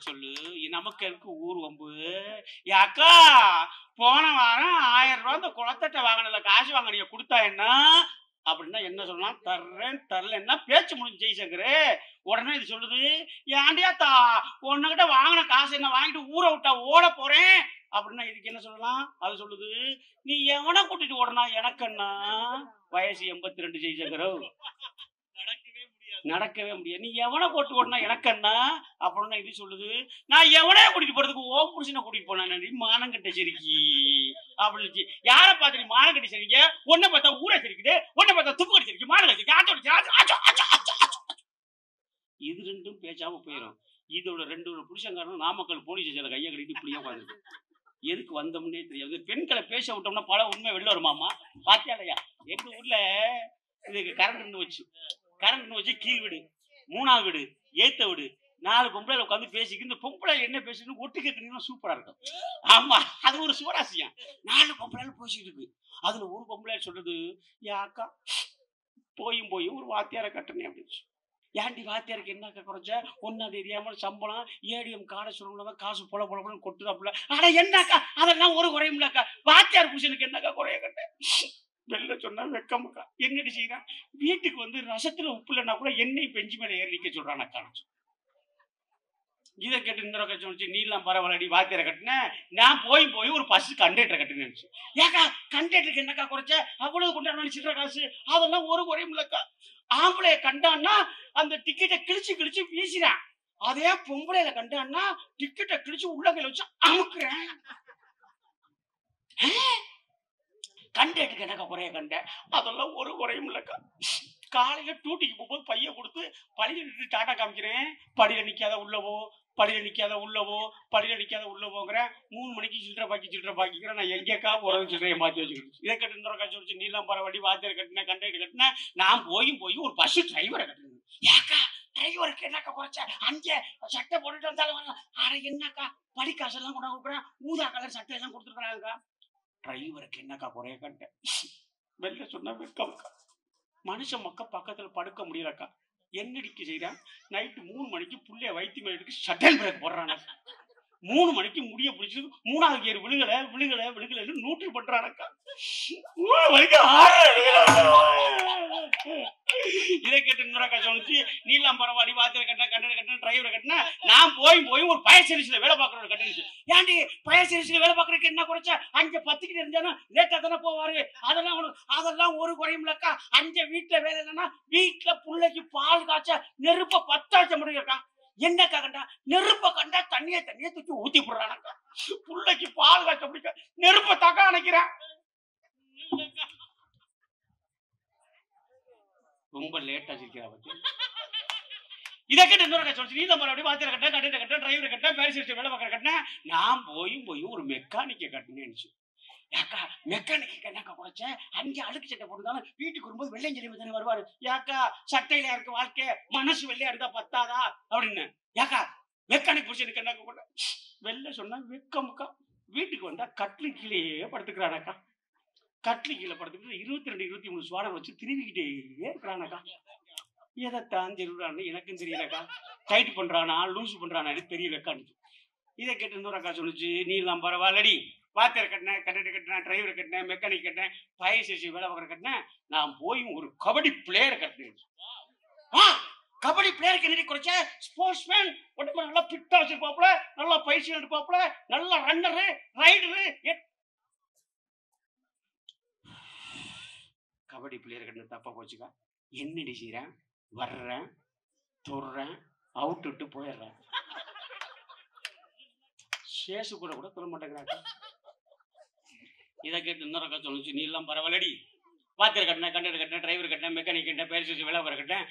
சொல்லு, நமக்கு இருக்கு ஊர் வம்பு. அக்கா போன வாரம் 1000 ரூபாய் அந்த குளத்தட்டை வாங்கினதுல காசு வாங்க நீங்க கொடுத்தா என்ன அப்படின்னா என்ன சொன்னா, தர்றேன் தரலன்னா பேச்சு முடிஞ்சு ஜெய்சங்கரு. உடனே இது சொல்லுது, ஏண்டியாத்தா உன்கிட்ட வாங்கின காசு என்ன வாங்கிட்டு ஊரை விட்டா ஓட போறேன் அப்படின்னா இதுக்கு என்ன சொல்லலாம்? அது சொல்லுது, நீ எவனை கூட்டிட்டு ஓடனா எனக்கு என்ன, வயசு 82 ஜெய்சங்கரு, நடக்கவே முடியாது. நடக்கவே முடியாது. நீ எவனை போட்டு ஓடனா எனக்கு என்ன அப்படின்னு இது சொல்லுது. நான் எவனையா கூட்டிட்டு போறதுக்கு ஓ புருஷனை கூட்டிட்டு போனேன். மானம் கட்ட சிரிக்கி அப்படின்னு யார பார்த்து நீ மானம் கட்டி சரிங்க. ஒன்ன பார்த்தா ஊரை சிரிக்குது, ஒன்ன பார்த்தா துப்பு கட்டி சிரிக்கு, மானம் கட்டி இது ரெண்டும் பேசாம போயிடும். இதோட ரெண்டு புருஷங்காரனும் நாமக்கல் போலீஸ் ஸ்டேஷன்ல கையை கட்டிட்டு இப்படியே உட்காந்து எதுக்கு வந்தோம்னே தெரியாது. பெண்களை பேச விட்டோம்னா பல உண்மை வெளில வருமாமா. பாத்தியாலையா எங்க ஊர்ல இதுக்கு கரண்ட் வச்சு கீழ் வீடு, மூணாவது வீடு, ஏத்த வீடு, 4 பொம்பளை உட்காந்து பேசிக்கு. இந்த பொம்பளை என்ன பேசுன்னு ஒட்டு கேட்கறீங்கன்னா சூப்பரா இருக்கும். ஆமா, அது ஒரு சுவராசியம். 4 பொம்பளை பேசிட்டு இருக்கு. அதுல ஒரு பொம்பளை சொல்றது, யாக்கா போயும் ஒரு வாத்தியார கட்டணே அப்படின்னு. ஏன்டி வாத்தியாருக்கு என்னக்கா குறைச்ச? ஒன்னா தெரியாமல் சம்பளம் ஏடிஎம் கார்டை சொல்லதான் காசு பொல கொட்டுதாப்புல. ஆனா என்னக்கா அதெல்லாம் ஒரு குறையும் இல்லக்கா. வாத்தியார் புருஷனுக்கு என்னக்கா குறைய கட்ட? வெளில சொன்னா வெக்கமுக்கா. என்னடி செய்யறான்? வீட்டுக்கு வந்து ரசத்துல உப்பு இல்லைன்னா கூட எண்ணெய் பெஞ்சு மேல ஏறி நிக்க சொல்றான் அக்கா. இதை கேட்டு இன்னொரு கட்சி சொல்லிச்சு, நீலாம் பரவாயில்லடி வாத்தியார கட்டின, நான் போய் ஒரு பஸ் கண்டக்டரை கட்டுனேன்னு. ஏக்கா கண்டக்டருக்கு என்னக்கா குறைச்ச? அவ்வளவு கொண்டாடு சில்லற காசு, அதெல்லாம் ஒரு குறையும் இல்லக்கா. ஆம்பளைய கண்டான்னா அந்த டிக்கெட்டை கிழிச்சு வீசுறான். அதே பொம்பளையில கண்டான்னா டிக்கெட்டை கிழிச்சு உள்ளங்கையில வச்சு அமுக்குறேன். கண்டக்டருக்கு என்னக்கா குறைய கண்ட? அதெல்லாம் ஒரு குறையும் இல்லக்கா. காலையில டூட்டிக்கு போகும்போது பைய கொடுத்து படியில நின்று டாட்டா காமிக்கிறேன். படியில நிக்காத உள்ளவோ, படியில நிக்காத உள்ளவோங்கிற 3 மணிக்கு சில்லற பாக்கிக்கிறேன். நான் எங்கேக்கா போறது சில்லறையை மாற்றி வச்சுக்கிட்டு. இதை கட்டு இன்னொரு கட்சி வச்சு நீலாம் பரவாடி வாத்தியார் கட்டினேன், கண்டக்டர் கட்டினேன். நான் போய் ஒரு பஸ் டிரைவரை கட்டுறது. ஏக்கா டிரைவருக்கு என்னக்கா குறைச்ச? அங்கே சட்டை போட்டுட்டு வந்தாலும் வரலாம். ஆனா என்னக்கா படிக்காசெல்லாம் கொண்டாந்து கொடுக்குறேன், ஊதா கலர் சட்டை எல்லாம் கொடுத்துருக்காங்க. டிரைவருக்கு என்னக்கா குறைய கட்ட? வெளில சொன்னா வெக்கம்க்கா. மனுஷன் மக்கள் பக்கத்துல படுக்க முடியலக்கா. என்னடிக்கு செய்யறான்? நைட்டு 3 மணிக்கு புள்ளைய வயிற்று மேல எடுத்து ஷட்டல் பிரேக் போடுறான. 3 மணிக்கு முடிய பிடிச்சி 3வது கியர் விழுகல நூற்று பண்றானக்கா. 3 மணிக்கு இதை கேட்டு இன்னொரு சொல்லிச்சு, நீலாம் பரவாடி வாத்தியார் கட்டின, கண்டக்டர் கட்டின, டிரைவரை கட்டின, நான் போய் ஒரு பயர் சர்வீஸ்ல வேலை பார்க்கறவங்க கட்டினுச்சு. ஏன்டி பயர் சர்வீஸ்ல வேலை பார்க்கறதுக்கு என்ன குறைச்ச? அங்க 10 கிட்ட இருந்தானா லேட்டா தானே போவாரு. அதெல்லாம் ஒரு குறையும் இல்லக்கா. அங்க வீட்டுல வேலை இல்லைன்னா வீட்டுல புள்ளைக்கு பால் காய்ச்ச நெருப்ப 10 ஆச்ச முடியும்க்கா. என்னக்கா கண்டா? நெருப்ப கண்டா தண்ணிய தூக்கி ஊத்தி போடுறானக்கா. புள்ளைக்கு பால் காய்ச்ச முடிக்க நெருப்ப தாக்கா அணைக்கிறேன். ரொம்ப லேட்டா சிரிக்கிறா பத்தி. இதை கேட்டு இன்னொரு சொல்லிச்சு, நீ நம்ம அப்படி வாத்தியார் கட்ட, கண்டக்டர் கட்ட, டிரைவர் கட்ட, பேரிஸ் வேலை பார்க்கற கட்டின, நான் போய் ஒரு மெக்கானிக்க கட்டினேன்னு. ஏக்கா மெக்கானிக்கு என்னக்கா குறைச்ச? அங்கே அழுக்கு சட்டை போட்டுருந்தாலும் வீட்டுக்கு வரும்போது வெள்ளையஞ்சலி தானே வருவாரு. ஏக்கா சட்டையில இருக்கு வாழ்க்கை, மனசு வெள்ளையா இருந்தா பத்தாதா அப்படின்னு. ஏக்கா மெக்கானிக் புருஷனுக்கு என்னக்கா கூட? வெளில சொன்னா வெக்கமுக்கா. வீட்டுக்கு வந்தா கட்லு கீழேயே படுத்துக்கிறானக்கா. கட்லு கீழே படுத்துக்கிட்டு 22 23 சுவாடர் வச்சு திருவிக்கிட்டே இருக்கிறானக்கா. எதைத்தான் தெரியுறான்னு எனக்கும் தெரியலக்கா. டைட் பண்றானா லூஸ் பண்றானா தெரியலக்கா. இதை கேட்டு இன்னொரு அக்கா சொல்லிச்சு, நீ எல்லாம் பரவாயில்லடி வாத்தியார் கட்டினேன், கண்டக்டர் கட்டினேன், டிரைவர் கட்டினேன், மெக்கானிக் கட்டினேன், பயர் ஸ்டேஷன் வேலை பார்க்கற கட்டினேன், நான் போய் ஒரு கபடி பிளேயர் கட்டினேன். கபடி பிளேயருக்கு என்ன குறைச்ச? ஸ்போர்ட்ஸ்மேன், உடம்பு நல்லா ஃபிட்டா வச்சிருப்பாப்புல, நல்லா பயிற்சி எடுப்பாப்புல, நல்ல ரன்னரு, ரைடரு. கபடி பிளேயர் கட்டின தப்பா போச்சுக்கா. என்னடி செய்யறேன்? வர்றேன், தொடுறேன், அவுட் விட்டு போயிடுறேன். சேசு கூட சொல்ல மாட்டேங்கிறாங்க. இதை கேட்டு இன்னொரு அக்கா சொல்லிச்சு, நீ எல்லாம் பரவாயில்லடி வாத்தியார் கட்டினேன், கண்டக்டர் கட்டினேன், டிரைவர் கட்டினேன், மெக்கானிக் கட்டினேன், பயர் ஸ்டேஷன் வேலை பார்க்கற கட்டினேன்,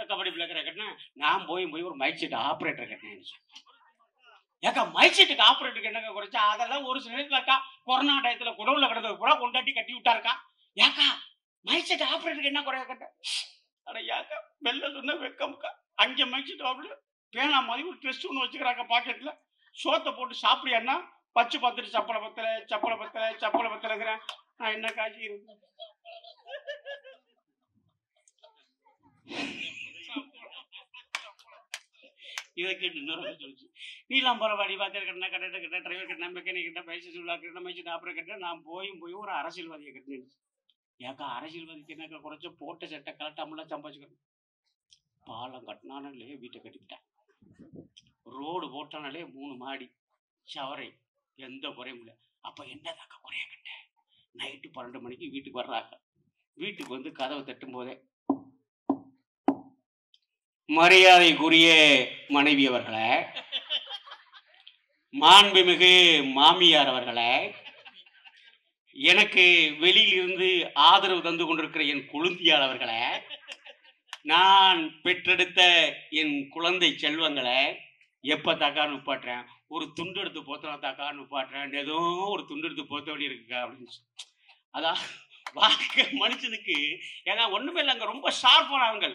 கபடி பிளேயர் கட்டினேன், நான் போய் ஒரு மைக் செட் ஆப்ரேட்டர் கட்டினேன். ஏக்கா மைக் செட்டுக்கு ஆப்ரேட்டருக்கு என்னக்கா குறைச்சா? அதெல்லாம் ஒரு சில நேரத்துலக்கா கொரோனா டயத்துல குடவுல கிடந்தது கூட கொண்டாட்டி கட்டி விட்டாருக்கா. ஏக்கா மைக் செட் ஆப்ரேட்டருக்கு என்ன குறைய கட்ட? அட ஏக்கா வெளில சொன்ன வெக்கமுக்கா. அங்கே மைக் செட் ஆப்ரேட்டர் பேனா மாதிரி ஒரு டெஸ்ட் ஒன்று வச்சுக்கிறாங்க பாக்கெட்ல. சோத்தை போட்டு சாப்பிடியான்னா பச்சு பார்த்துட்டு சப்பளை பத்தலைங்கிறேன். நான் என்ன காட்சி இருக்கு? இதை கேட்டு இன்னொரு சொல்லிச்சு, நீலாம் பரவாயில்ல வாத்தியார் கட்டினா, கண்டக்டர் கட்டினா, டிரைவர் கட்டினா, மெக்கானிக் கட்டினா, பைசஸ் கட்டினா, மைச்சு ஆப்ரேட் கட்டினா, நான் போய் ஒரு அரசியல்வாதியை கட்டினேன். ஏக்கா அரசியல்வாதிக்கு என்னக்கா குறைச்ச? போட்ட சட்டை கலட்டாமலாம் சம்பாதிச்சுக்கணும். பாலம் கட்டினானே வீட்டை கட்டிக்கிட்டேன், ரோடு போட்டானாலே 3 மாடி, ஷவரை, எந்த குறையும் இல்லை. அப்ப என்னதாக்கா குறைய கட்ட? நைட்டு 12 மணிக்கு வீட்டுக்கு வர்றாங்க. வீட்டுக்கு வந்து கதவை தட்டும் போதே மரியாதைக்குரிய மனைவி அவர்களே, மாண்புமிகு மாமியார் அவர்களே, எனக்கு வெளியில் இருந்து ஆதரவு தந்து கொண்டிருக்கிற என் குழந்தையார் அவர்களே, நான் பெற்றெடுத்த என் குழந்தை செல்வங்களை எப்ப தாக்கா நிப்பாட்டுறேன், ஒரு துண்டு எடுத்து போத்தனா தாக்கா நிப்பாட்டுறேன், ஏதோ ஒரு துண்டு எடுத்து போத்த வேண்டி இருக்குக்கா அப்படின்னு. அதான் வாழ்க்கை மனுஷனுக்கு ஏன்னா ஒண்ணுமே இல்லை, அங்க ரொம்ப ஷார்ப்பானவங்க.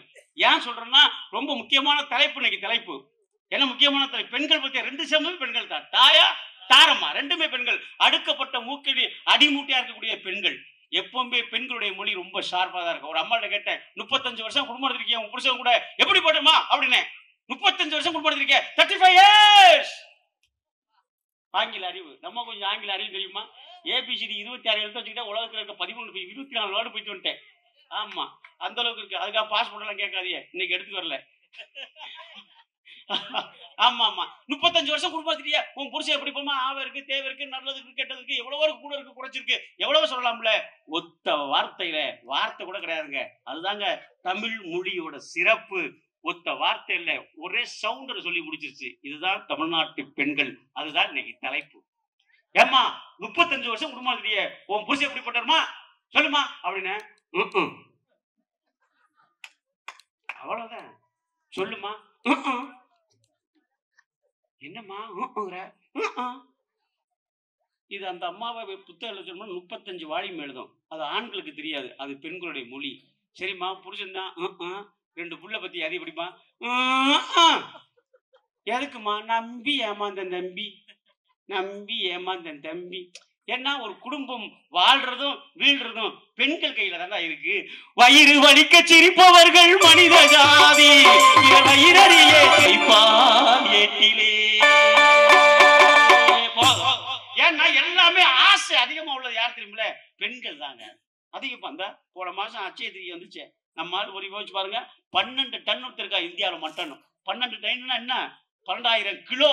ஏன் சொல்றேன்னா ரொம்ப முக்கியமான தலைப்பு இன்னைக்கு. தலைப்பு என்ன முக்கியமான தலைப்பு? பெண்கள் பத்தி. ரெண்டு சமமே பெண்கள் தான். தாயா தாரம்மா ரெண்டுமே பெண்கள். அடுக்கப்பட்ட மூக்கடி அடிமூட்டியா இருக்கக்கூடிய பெண்கள். எப்பவுமே பெண்களுடைய மொழி ரொம்ப ஷார்ப்பா தான் இருக்கும். ஒரு அம்மாட்ட கேட்டேன், 35 வருஷம் குடும்பம் எடுத்திருக்கேன், உன் புருஷன் கூட எப்படி போட்டுமா அப்படின்னு. 35 வருஷம் குடும்பம் எடுத்திருக்கேன், 35 years. ஆங்கில அறிவு, நம்ம கொஞ்சம் ஆங்கில அறிவு தெரியுமா? ஏபிசிடி 26 எழுத்து வச்சுக்கிட்டா உலகத்தில் இருக்க 13 24 வேர்டு போயிட்டு வந்துட்டேன். ஆமா, அந்த அளவுக்கு இருக்கு. அதுக்காக பாஸ்போர்ட் எல்லாம் கேட்காதீங்க, இன்னைக்கு எடுத்து வரல. ஆமா ஆமா, 35 வருஷம் குடும்பத்திலேயே உன் புருஷன் எப்படி போமா, ஆவ இருக்கு, தேவை இருக்கு, நல்லதுக்கு கெட்டதுக்கு எவ்வளவோ இருக்கு, கூட இருக்கு, குறைச்சிருக்கு, எவ்வளவோ சொல்லலாம்ல. ஒத்த வார்த்தையில வார்த்தை கூட கிடையாதுங்க. அதுதாங்க தமிழ் மொழியோட சிறப்பு. ஒத்த வார்த்தை இல்ல, ஒரே சவுண்ட் சொல்லி முடிச்சிருச்சு. இதுதான் தமிழ்நாட்டு பெண்கள். அதுதான் இன்னைக்கு தலைப்பு. ஏமா 35 வருஷம் குடும்பத்திலேயே உன் புருஷன் எப்படி போட்டாருமா சொல்லுமா அப்படின்னு. அவ்வளவுதான். சொல்லுமா. என்னம்மா இது அந்த அம்மாவை புத்தகம் சொன்னா 35 வால்யூம் எழுதும். அது ஆண்களுக்கு தெரியாது, அது பெண்களுடைய மொழி. சரிம்மா புருஷன் தான் 2 புள்ள பத்தி அது எப்படிமா? எதுக்குமா? நம்பி ஏமாந்த நம்பி, நம்பி ஏமாந்த தம்பி. ஏன்னா ஒரு குடும்பம் வாழ்றதும் வீழ்றதும் பெண்கள் கையில தான் இருக்கு. வயிறு வலிக்க சிரிப்பவர்கள் மனித ஜாதி, வயிறறியே ஏட்டிலே. ஏன்னா எல்லாமே ஆசை அதிகமா உள்ளது யார் தெரியுமில்ல? பெண்கள் தாங்க அதிகம். அந்த போன மாசம் அச்சய திருச்சி வந்துச்சு. நம்ம ஒரு யோசிச்சு பாருங்க, 12 டன் இருக்கா இந்தியாவில் மட்டன். 12 டன்னுன்னா என்ன? 12,000 கிலோ.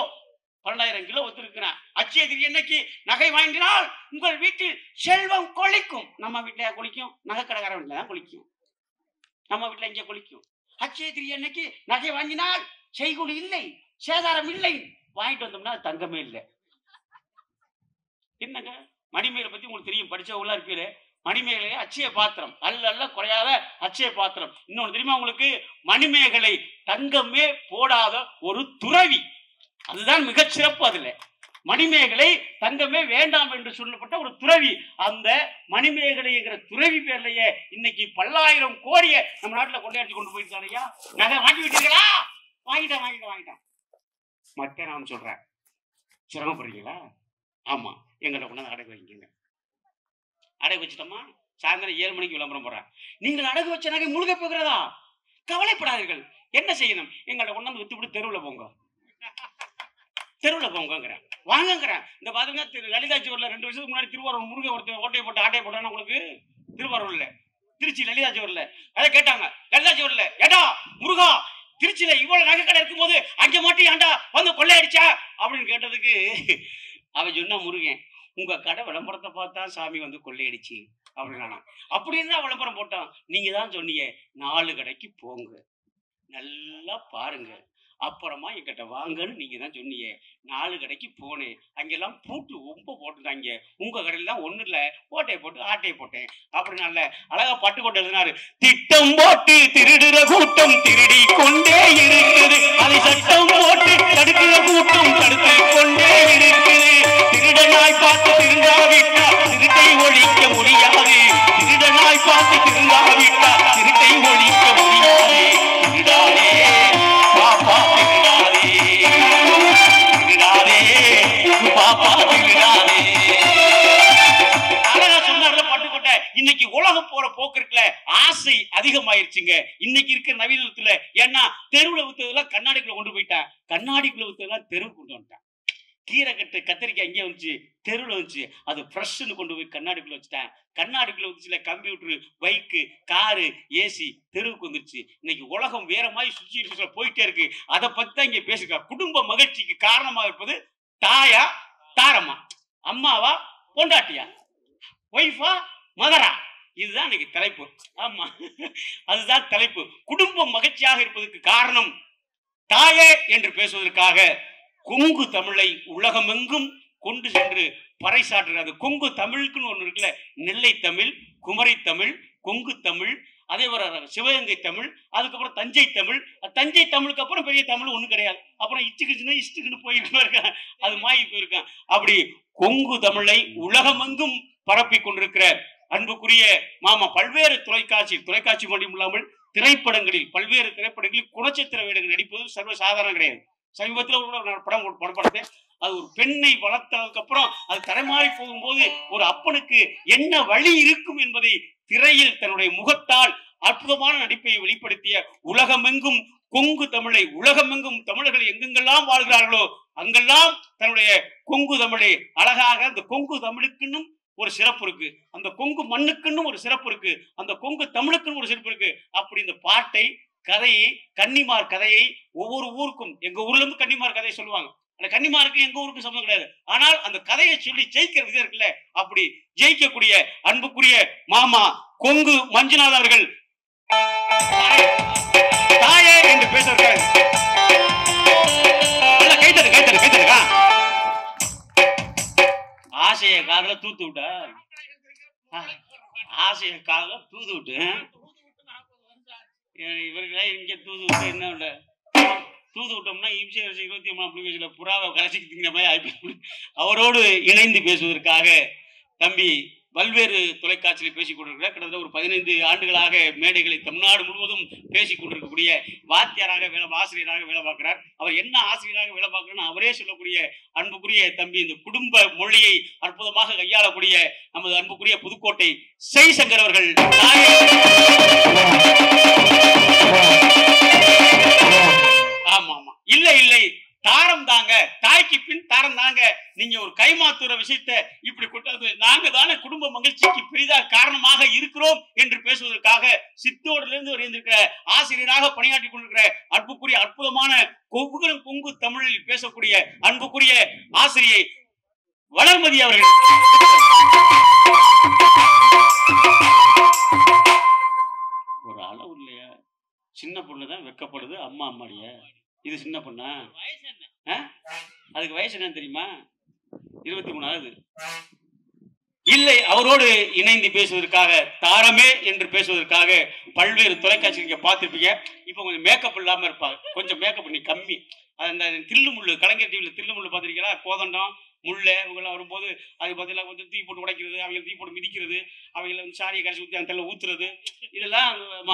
12,000 கிலோ ஒத்துருக்கிறேன். அச்சய திருச்சி என்னைக்கு நகை வாங்கினால் உங்கள் வீட்டில் செல்வம் கொளிக்கும். நம்ம வீட்டில கொளிக்கும், நகை கடைக்காரன் வீட்டில தான் கொளிக்கும். நம்ம வீட்டில் இங்கே கொளிக்கும். அச்சய திருச்சி என்னைக்கு நகை வாங்கினால் செய்கூலி இல்லை, சேதாரம் இல்லை. வாங்கிட்டு வந்தோம்னா தங்கமே இல்லை. என்னங்க மணிமேகலை பத்தி உங்களுக்கு தெரியும், படிச்சவங்களா இருப்பீங்க. மணிமேகலை அச்சய பாத்திரம், அல்ல குறையாத அச்சய பாத்திரம். இன்னொன்று தெரியுமா உங்களுக்கு? மணிமேகலை தங்கமே போடாத ஒரு துறவி. அதுதான் மிகச்சிறப்பு. அதுல மணிமேகலை தங்கமே வேண்டாம் என்று சொல்லப்பட்ட ஒரு துறவி. அந்த மணிமேகலைங்கிற துறவி பேர்லயே இன்னைக்கு பல்லாயிரம் கோடியை நம்ம நாட்டுல கொண்டாடி கொண்டு போயிருக்காங்க. நகை வாங்கி விட்டீங்களா? வாங்கிட்டான். மத்த நான் சொல்றேன், சிரமப்படுறீங்களா? ஆமா, எங்களை கொண்டாந்து அடகு வைங்க. அடகு வச்சுட்டோமா, சாயந்தரம் 7 மணிக்கு விளம்பரம் போடுறேன். நீங்கள் அடகு வச்ச நகை முழுக போகிறதா? கவலைப்படாதீர்கள். என்ன செய்யணும்? எங்களை கொண்டாந்து வித்துவிட்டு தெருவில் போங்க, தெருவில் போங்கிறேன், வாங்குங்கிறேன். இந்த பாருங்க, லலிதா ஜோர்ல 2 வருஷத்துக்கு முன்னாடி திருவாரூர் முருகன் ஒருத்தர் ஓட்டையை போட்டு ஆட்டையை போட்டான்னு உங்களுக்கு திருவாரூர்ல, திருச்சி லலிதா ஜோர்ல அதை கேட்டாங்க. லலிதா ஜோர்ல ஏடா முருகா, திருச்சியில இவ்வளவு நகை கடை இருக்கும் போது அங்க மட்டும் ஏன்டா வந்து கொள்ளையடிச்சா அப்படின்னு கேட்டதுக்கு அவன் சொன்னா, முருகன் உங்க கடை விளம்பரத்தை பார்த்தா சாமி வந்து கொள்ளையடிச்சு அப்படின்னா. அப்படின்னு தான் விளம்பரம் போட்டான். நீங்க தான் சொன்னீங்க 4 கடைக்கு போங்க, நல்லா பாருங்க, அப்புறமா என்கிட்ட வாங்கன்னு நீங்க தான் சொன்னீங்க. 4 கடைக்கு போனேன், அங்கெல்லாம் பூட்டு ரொம்ப போட்டுட்டாங்க. உங்க கடையில தான் ஒண்ணு இல்ல, ஓட்டையை போட்டு ஆட்டையை போட்டேன் அப்படின்னால அழகா பட்டுக்கோட்டை எழுதினாரு. திட்டம் போட்டு திருடுற கூட்டம் திருடி கொண்டே இருக்குது, அதை சட்டம் போட்டு தடுக்கிற கூட்டம் தடுத்து கொண்டே இருக்குது. திருடனாய் பார்த்து திருந்தாவிட்டா திருட்டை ஒழிக்க முடியாது, திருடனாய் பார்த்து திருந்தாவிட்டா திருட்டை ஒழிக்க முடியாது. திருடாதே பாப்பா, திருடாதே திருடாதே பாப்பா, திருடாதே. அழகா சொன்னார்ல பட்டுக்கோட்டை. இன்னைக்கு உலகம் போற போக்கு இருக்குல்ல, ஆசை அதிகமாயிருச்சுங்க இன்னைக்கு இருக்கிற நவீனத்துல. ஏன்னா தெருவுல வித்ததெல்லாம் கண்ணாடிக்குள்ள கொண்டு போயிட்டேன், கண்ணாடிக்குள்ள வித்ததெல்லாம் தெருவு கொண்டு வந்துட்டேன். கீரை கட்டு கத்திரிக்காய் இங்கே வந்துச்சு, தெருவில் வந்துச்சு, அது ஃப்ரெஷ்ஷுன்னு கொண்டு போய் கண்ணாடிக்குள்ள வச்சுட்டேன். கண்ணாடிக்குள்ள வந்துச்சுல கம்ப்யூட்டரு, பைக்கு, காரு, ஏசி தெருவுக்கு வந்துருச்சு. இன்னைக்கு உலகம் வேற மாதிரி சுச்சுவேஷன்ல போயிட்டே இருக்கு. அதை பத்தி தான் இங்க பேசுங்க. குடும்ப மகிழ்ச்சிக்கு காரணமாக இருப்பது தாயா தாரம்மா, அம்மாவா பொண்டாட்டியா, ஒய்ஃபா மதரா, இதுதான் இன்னைக்கு தலைப்பு. ஆமா, அதுதான் தலைப்பு. குடும்பம் மகிழ்ச்சியாக இருப்பதற்கு காரணம் தாயே என்று பேசுவதற்காக கொங்கு தமிழை உலகமெங்கும் கொண்டு சென்று பறைசாற்றுகிறது. கொங்கு தமிழுக்குன்னு ஒன்று இருக்குல்ல, நெல்லை தமிழ், குமரி தமிழ், கொங்கு தமிழ், அதே போல சிவகங்கை தமிழ், அதுக்கப்புறம் தஞ்சை தமிழ். தஞ்சை தமிழுக்கு அப்புறம் பெரிய தமிழ் ஒன்றும் கிடையாது. அப்புறம் இஷ்டுக்குன்னு போயிருக்கான், அது மாறி போயிருக்கான். அப்படி கொங்கு தமிழை உலகமெங்கும் பரப்பி கொண்டிருக்கிற அன்புக்குரிய மாமா பல்வேறு தொலைக்காட்சி மட்டும் இல்லாமல் திரைப்படங்களில் பல்வேறு திரைப்படங்களில் குணச்சித்திர வேடங்கள் நடிப்பது சர்வசாதாரணம் கிடையாது. சமீபத்தில் ஒரு படம் படப்படுத்தேன். அது ஒரு பெண்ணை வளர்த்ததுக்கு அப்புறம் அது தரைமாறி போகும்போது ஒரு அப்பனுக்கு என்ன வழி இருக்கும் என்பதை திரையில் தன்னுடைய முகத்தால் அற்புதமான நடிப்பை வெளிப்படுத்திய உலகமெங்கும் கொங்கு தமிழை, உலகமெங்கும் தமிழர்கள் எங்கெங்கெல்லாம் வாழ்கிறார்களோ அங்கெல்லாம் தன்னுடைய கொங்கு தமிழை அழகாக, அந்த கொங்கு தமிழுக்குன்னு ஒரு சிறப்பு இருக்கு, அந்த கொங்கு மண்ணுக்குன்னு ஒரு சிறப்பு இருக்கு, அந்த கொங்கு தமிழுக்குன்னு ஒரு சிறப்பு இருக்கு. அப்படி இந்த பாட்டை, கதையை, கன்னிமார் கதையை ஒவ்வொரு ஊருக்கும், எங்க ஊர்ல இருந்து கன்னிமார் கதையை சொல்லுவாங்க. அந்த கன்னிமாருக்கு எங்க ஊருக்கு சம்பந்தம் கிடையாது. ஆனால் அந்த கதையை சொல்லி ஜெயிக்கிற விதம் இருக்குல்ல, அப்படி ஜெயிக்கக்கூடிய அன்புக்குரிய மாமா கொங்கு மஞ்சுநாத் அவர்கள் தாயே என்று பேசுகிறார். கைத்தருக்கா ஆசைய காதல தூத்து விட்ட, ஆசைய காதல தூது விட்டு இவர்களே இங்க தூது விட்டு என்ன தூது விட்டோம்னா இம்சை 23 அப்ளிகேஷன்ல புறாவை கரைச்சிக்கிற மாதிரி ஆயிப்போம். அவரோடு இணைந்து பேசுவதற்காக தம்பி பல்வேறு தொலைக்காட்சியில் பேசிக் கொண்டிருக்கிறார். கிட்டத்தட்ட ஒரு 15 ஆண்டுகளாக மேடைகளை தமிழ்நாடு முழுவதும் பேசிக் கொண்டிருக்கக்கூடிய வாத்தியாராக ஆசிரியராக வேலை பார்க்கிறார். அவர் என்ன ஆசிரியராக வேலை பார்க்கிறார் அவரே சொல்லக்கூடிய அன்புக்குரிய தம்பி இந்த குடும்ப மொழியை அற்புதமாக கையாளக்கூடிய நமது அன்புக்குரிய புதுக்கோட்டை ஜெய்சங்கர் அவர்கள். ஆமா ஆமா, இல்லை இல்லை, தாரம் தாங்க, தாய்க்கு பின் தாரம் தாங்க. நீங்க ஒரு கைமாத்துற விஷயத்தை இப்படி கொண்டாது, நாங்க தானே குடும்ப மகிழ்ச்சிக்கு பெரிதாக காரணமாக இருக்கிறோம் என்று பேசுவதற்காக சித்தோடுல இருந்து வருகின்ற ஆசிரியராக பணியாற்றி கொண்டிருக்கிற அன்புக்குரிய அற்புதமான கொங்கு தமிழில் பேசக்கூடிய அன்புக்குரிய ஆசிரியை வளர்மதி அவர்கள். ஒரு அளவு இல்லையா, சின்ன பொண்ணுதான் வெக்கப்படுது, அம்மா அம்மாடிய இது சின்ன பொண்ணா? அதுக்கு வயசு என்ன தெரியுமா? 23 இல்லை. அவரோடு இணைந்து பேசுவதற்காக, தாரமே என்று பேசுவதற்காக பல்வேறு தொலைக்காட்சி நீங்க பார்த்துருப்பீங்க. இப்போ கொஞ்சம் மேக்கப் இல்லாம இருப்பாங்க, கொஞ்சம் மேக்கப் பண்ணி கம்மி. அந்த தில்லு முள்ளு, கலைஞர் டிவியில் தில்லு முள்ளு பார்த்துருக்கீங்களா? கோதண்டம் முல்லை இவங்கெல்லாம் வரும்போது அது பார்த்தீங்கன்னா கொஞ்சம் தீ போட்டு உடைக்கிறது, அவங்க தீ போட்டு மிதிக்கிறது, அவங்கள வந்து சாரியை கரைச்சி ஊற்றி அந்த தள்ள ஊத்துறது, இதெல்லாம்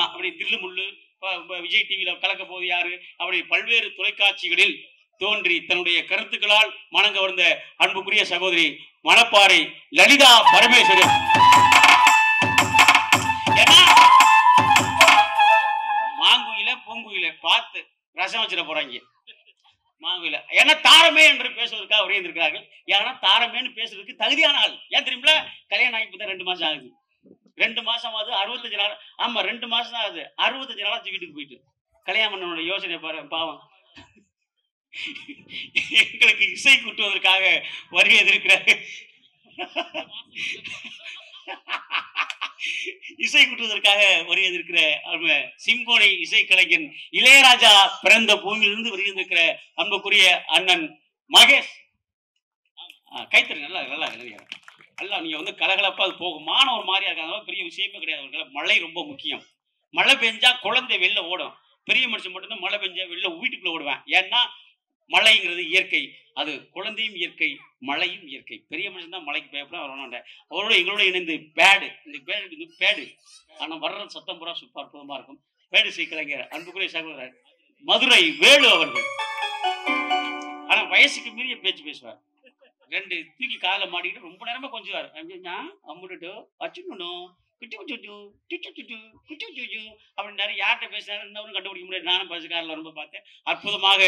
அப்படி தில்லு முள்ளு. விஜய் டிவியில் கலக்க போது யாரு, அப்படி பல்வேறு தொலைக்காட்சிகளில் தோன்றி தன்னுடைய கருத்துக்களால் மனங்கவர்ந்த அன்புக்குரிய சகோதரி மணப்பாறை லலிதா பரமேஸ்வரன். மாங்குயில பூங்குயில பார்த்து ரசம் வச்சிட போறாங்க மாங்குயில. ஏன்னா தாரமே என்று பேசுவதற்காக ஒரே இருந்திருக்கிறார்கள். ஏன்னா தாரமேன்னு பேசுறதுக்கு தகுதியான ஆள். ஏன் தெரியுங்களா? கல்யாணம் ஆகி தான் 2 மாசம் ஆகுது. 2 மாசம் ஆகுது, 65 நாள். ஆமா, 2 மாசம் ஆகுது, 65 நாளாச்சு வீட்டுக்கு போயிட்டு. கல்யாணம் பண்ண யோசனை பாரு, பாவம். எங்களுக்கு இசை கூட்டுவதற்காக வருகை இருக்கிறார். இசை கூட்டுவதற்காக வருகை இருக்கிற சிம்போனி இசை கலைஞன் இளையராஜா பிறந்த பூமியிலிருந்து வருகின்ற அன்புக்குரிய அண்ணன் மகேஷ். கைத்தறி நல்லா நல்லா நல்லா நீங்க வந்து கலகலப்பா அது போகுமான ஒரு மாதிரியா இருக்காங்க. பெரிய விஷயமே கிடையாது. மழை ரொம்ப முக்கியம். மழை பெஞ்சா குழந்தை வெளில ஓடும். பெரிய மனுஷன் மட்டும்தான் மழை பெஞ்சா வெளில வீட்டுக்குள்ள ஓடுவேன். ஏன்னா மழைங்கிறது இயற்கை, அது குழந்தையும் இயற்கை, மழையும் இயற்கை. பெரிய மனுஷன் தான் மழைக்கு பயப்பட வரணும். அவரோட எங்களோட இணைந்து பேடு, இந்த பேடு ஆனால் வர்ற சத்தம் பூரா சூப்பர் அற்புதமா இருக்கும். பேடு இசை கலைஞர் அன்புக்குரிய சகோதரர் மதுரை வேலு அவர்கள். ஆனா வயசுக்கு மீறிய பேச்சு பேசுவார். 2 தூக்கி காலை மாட்டிக்கிட்டு ரொம்ப நேரமா கொஞ்சுவார். அம்முட்டு வச்சுடணும் அப்படின்னாரு. யார்கிட்ட பேசினாரு இன்னொரு கண்டுபிடிக்க முடியாது. நானும் பஸ்காரில் ரொம்ப பார்த்தேன். அற்புதமாக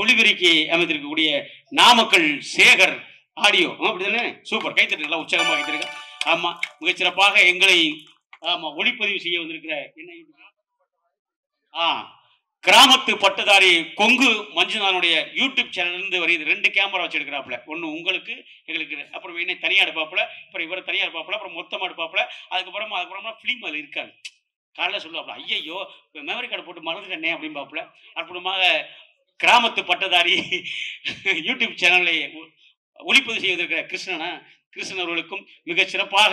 ஒளிபெருக்கி அமைத்திருக்கக்கூடிய நாமக்கல் சேகர் ஆடியோ அப்படிதானே? சூப்பர், கைத்தட்டு நல்லா உற்சாகமாக கைத்திருக்க. ஆமா, மிகச்சிறப்பாக எங்களை ஆமா ஒளிப்பதிவு செய்ய வந்திருக்கிற என்ன கிராமத்து பட்டதாரி கொங்கு மஞ்சுநாதனுடைய யூடியூப் சேனல் இருந்து வருது. 2 கேமரா வச்சு எடுக்கிறாப்புல. ஒன்று உங்களுக்கு எங்களுக்கு, அப்புறம் என்ன தனியாக எடுப்பாப்புல, அப்புறம் இவர் தனியாக எடுப்பாப்புல, அப்புறம் மொத்தமாக எடுப்பாப்புல. அதுக்கப்புறமா ஃபிலிம் அது இருக்காது. காலைல சொல்லுவாப்புல, ஐயையோ மெமரி கார்டு போட்டு மறந்துட்டேனே அப்படிம்பாப்புல. அப்புறமாக கிராமத்து பட்டதாரி யூடியூப் சேனலை ஒளிப்பதிவு செய்வதற்கிற கிருஷ்ணன் அவர்களுக்கும் மிக சிறப்பாக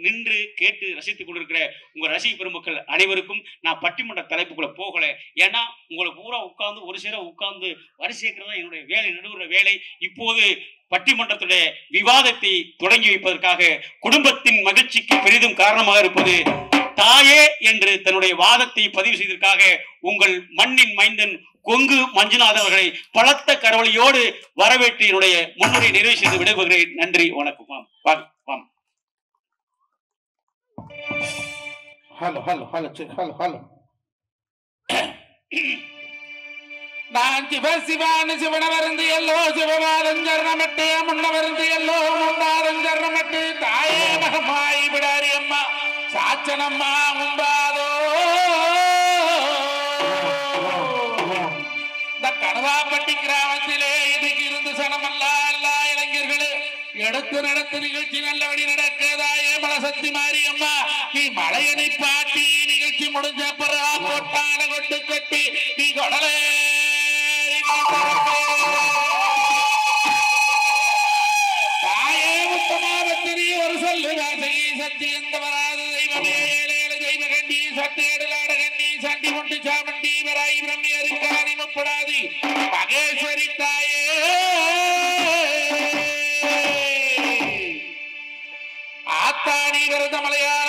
நின்று கேட்டு ரசித்துக் கொண்டிருக்கிற உங்க ரசிக பெருமக்கள் அனைவருக்கும் நான் பட்டிமன்ற தலைப்புக்குள்ள போகல. ஏன்னா உங்களை பூரா உட்கார்ந்து ஒரு சேர உட்கார்ந்து வரிசைக்கிறதா என்னுடைய வேலை, நடுவுற வேலை. இப்போது பட்டிமன்றத்துடைய விவாதத்தை தொடங்கி வைப்பதற்காக குடும்பத்தின் மகிழ்ச்சிக்கு பெரிதும் காரணமாக இருப்பது தாயே என்று தன்னுடைய வாதத்தை பதிவு செய்ததற்காக உங்கள் மண்ணின் மைந்தன் கொங்கு மஞ்சுநாதன் அவர்களை பலத்த கரவொலியோடு வரவேற்று என்னுடைய முன்னுரை நிறைவு செய்து விடைபெறுகிறேன். நன்றி, வணக்கம். Hello hello hello hello hello. நான் சிவசிவான சிவனவருந்து எல்லோ சிவபாலஞ்சரணமட்டு முன்னவருந்து எல்லோ முன்னாரஞ்சரணமட்டு தாயே மகமாய் விடாரி அம்மா சாச்சனம்மா உண்டாதோ. இந்த கனவாப்பட்டி கிராமத்திலே இதுக்கு இருந்து சனமல்ல எல்லா இளைஞர்களே எடுத்து நடத்து நிகழ்ச்சி நல்லபடி நடக்கதாயே மலசக்தி மாரியம்மா நீ மலையனை பாட்டி நிகழ்ச்சி முடிஞ்ச பிறகு போட்டான கொட்டு கட்டி நீ கொடலே தாயே உத்தமாவத்திரி ஒரு சொல்லு வாசகி சக்தி எந்த வராது தெய்வமே ஏழேழு தெய்வ கண்டி சட்டு எடுலாட கண்டி சண்டி கொண்டு சாமண்டி வராய் பிரம்மி அறிக்காணி முப்படாதி மகேஸ்வரி தாயே ஆத்தாணி விரத மலையாள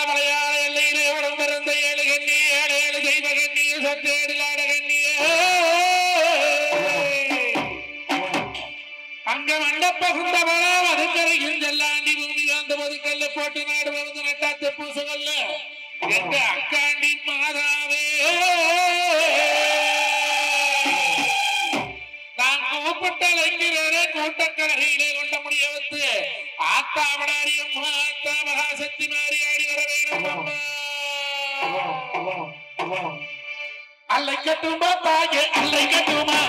எல்லையிலே வரும் பிறந்த ஏழு கண்ணி ஏழேழு தெய்வ கண்ணி சட்டு எடுலாட கண்ணியே அங்க மண்டப்பகுந்தவளா அதுக்கரையும் செல்லாண்டி பூமி வந்த பொதுக்கல்ல போட்டு நாடு வந்து நட்டாத்து பூசகல்ல எங்க அக்காண்டி மாதாவே நான் கூப்பிட்டலைங்கிறே கூட்டக்கரையிலே கொண்ட முடிய வைத்து ஆத்தாவடாரியும் ஆத்தா மகாசக்தி மாறியாடி வர வேணும். அல்லை கட்டுமா தாயே அல்லை கட்டுமா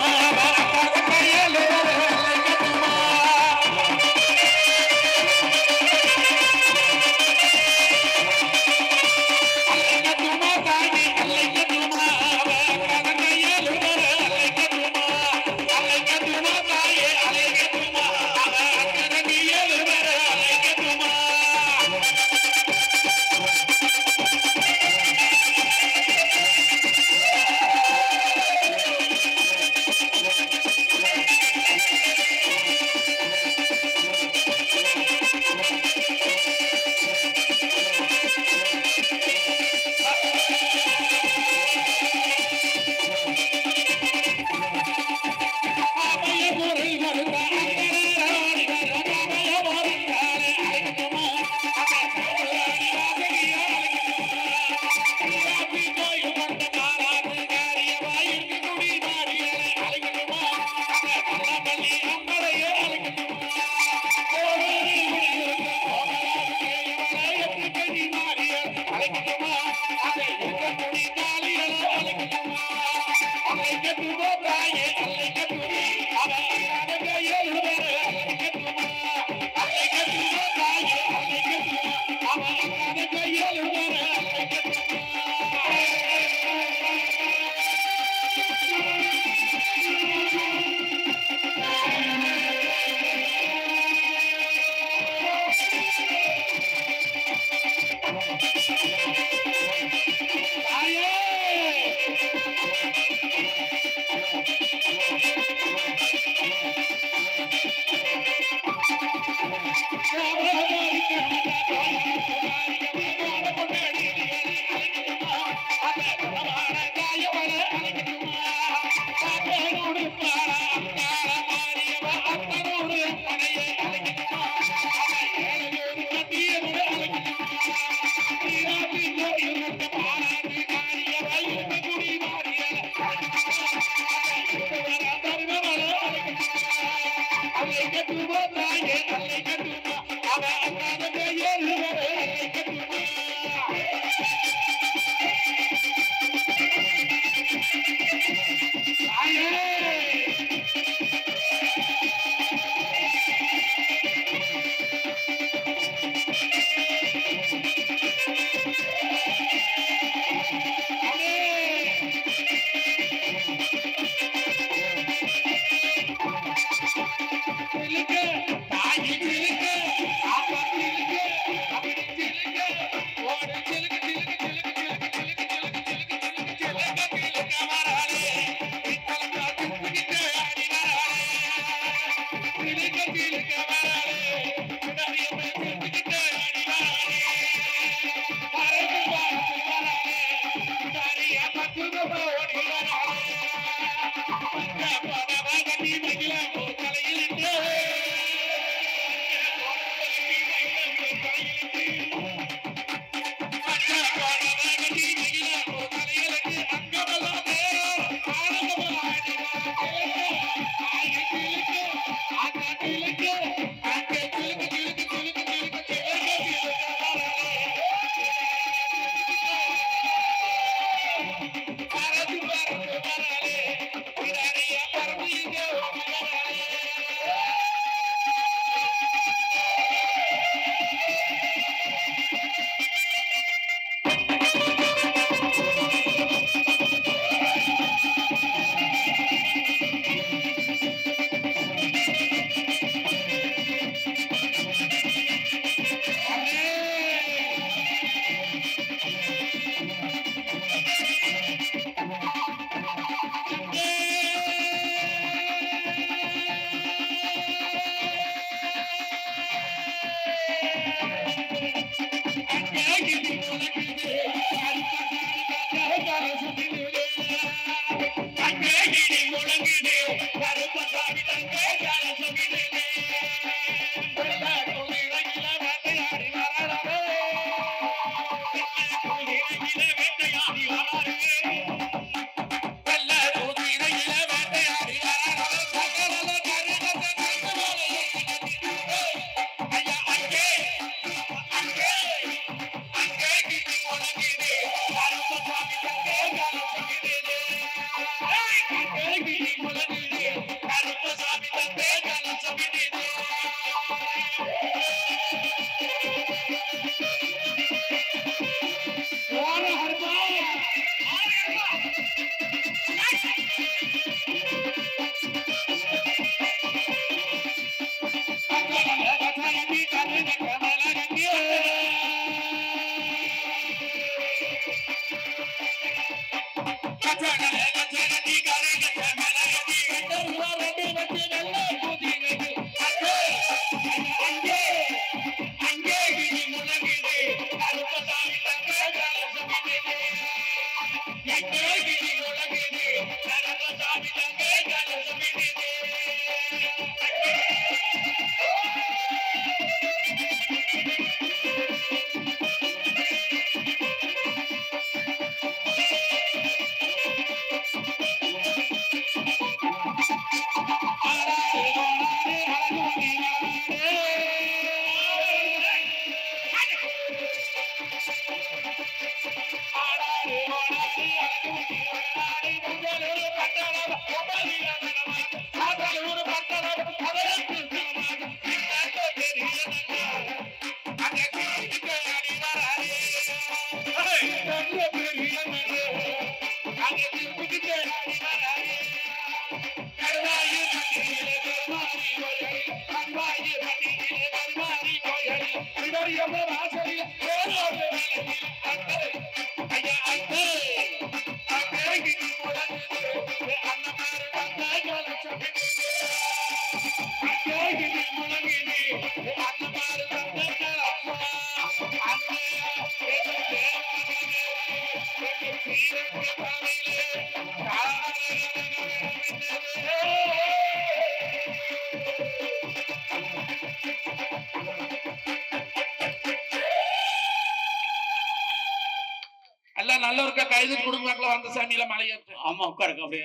எல்லாம் நல்லவருக்கா கைது கொடுக்குறாங்களா அந்த சாமியில மலையேற்று. ஆமா உட்காருங்க அப்படியே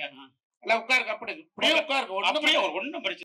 எல்லாம் உட்காருங்க, அப்படி அப்படியே உட்காருங்க, அப்படியே ஒன்னும் பிரச்சனை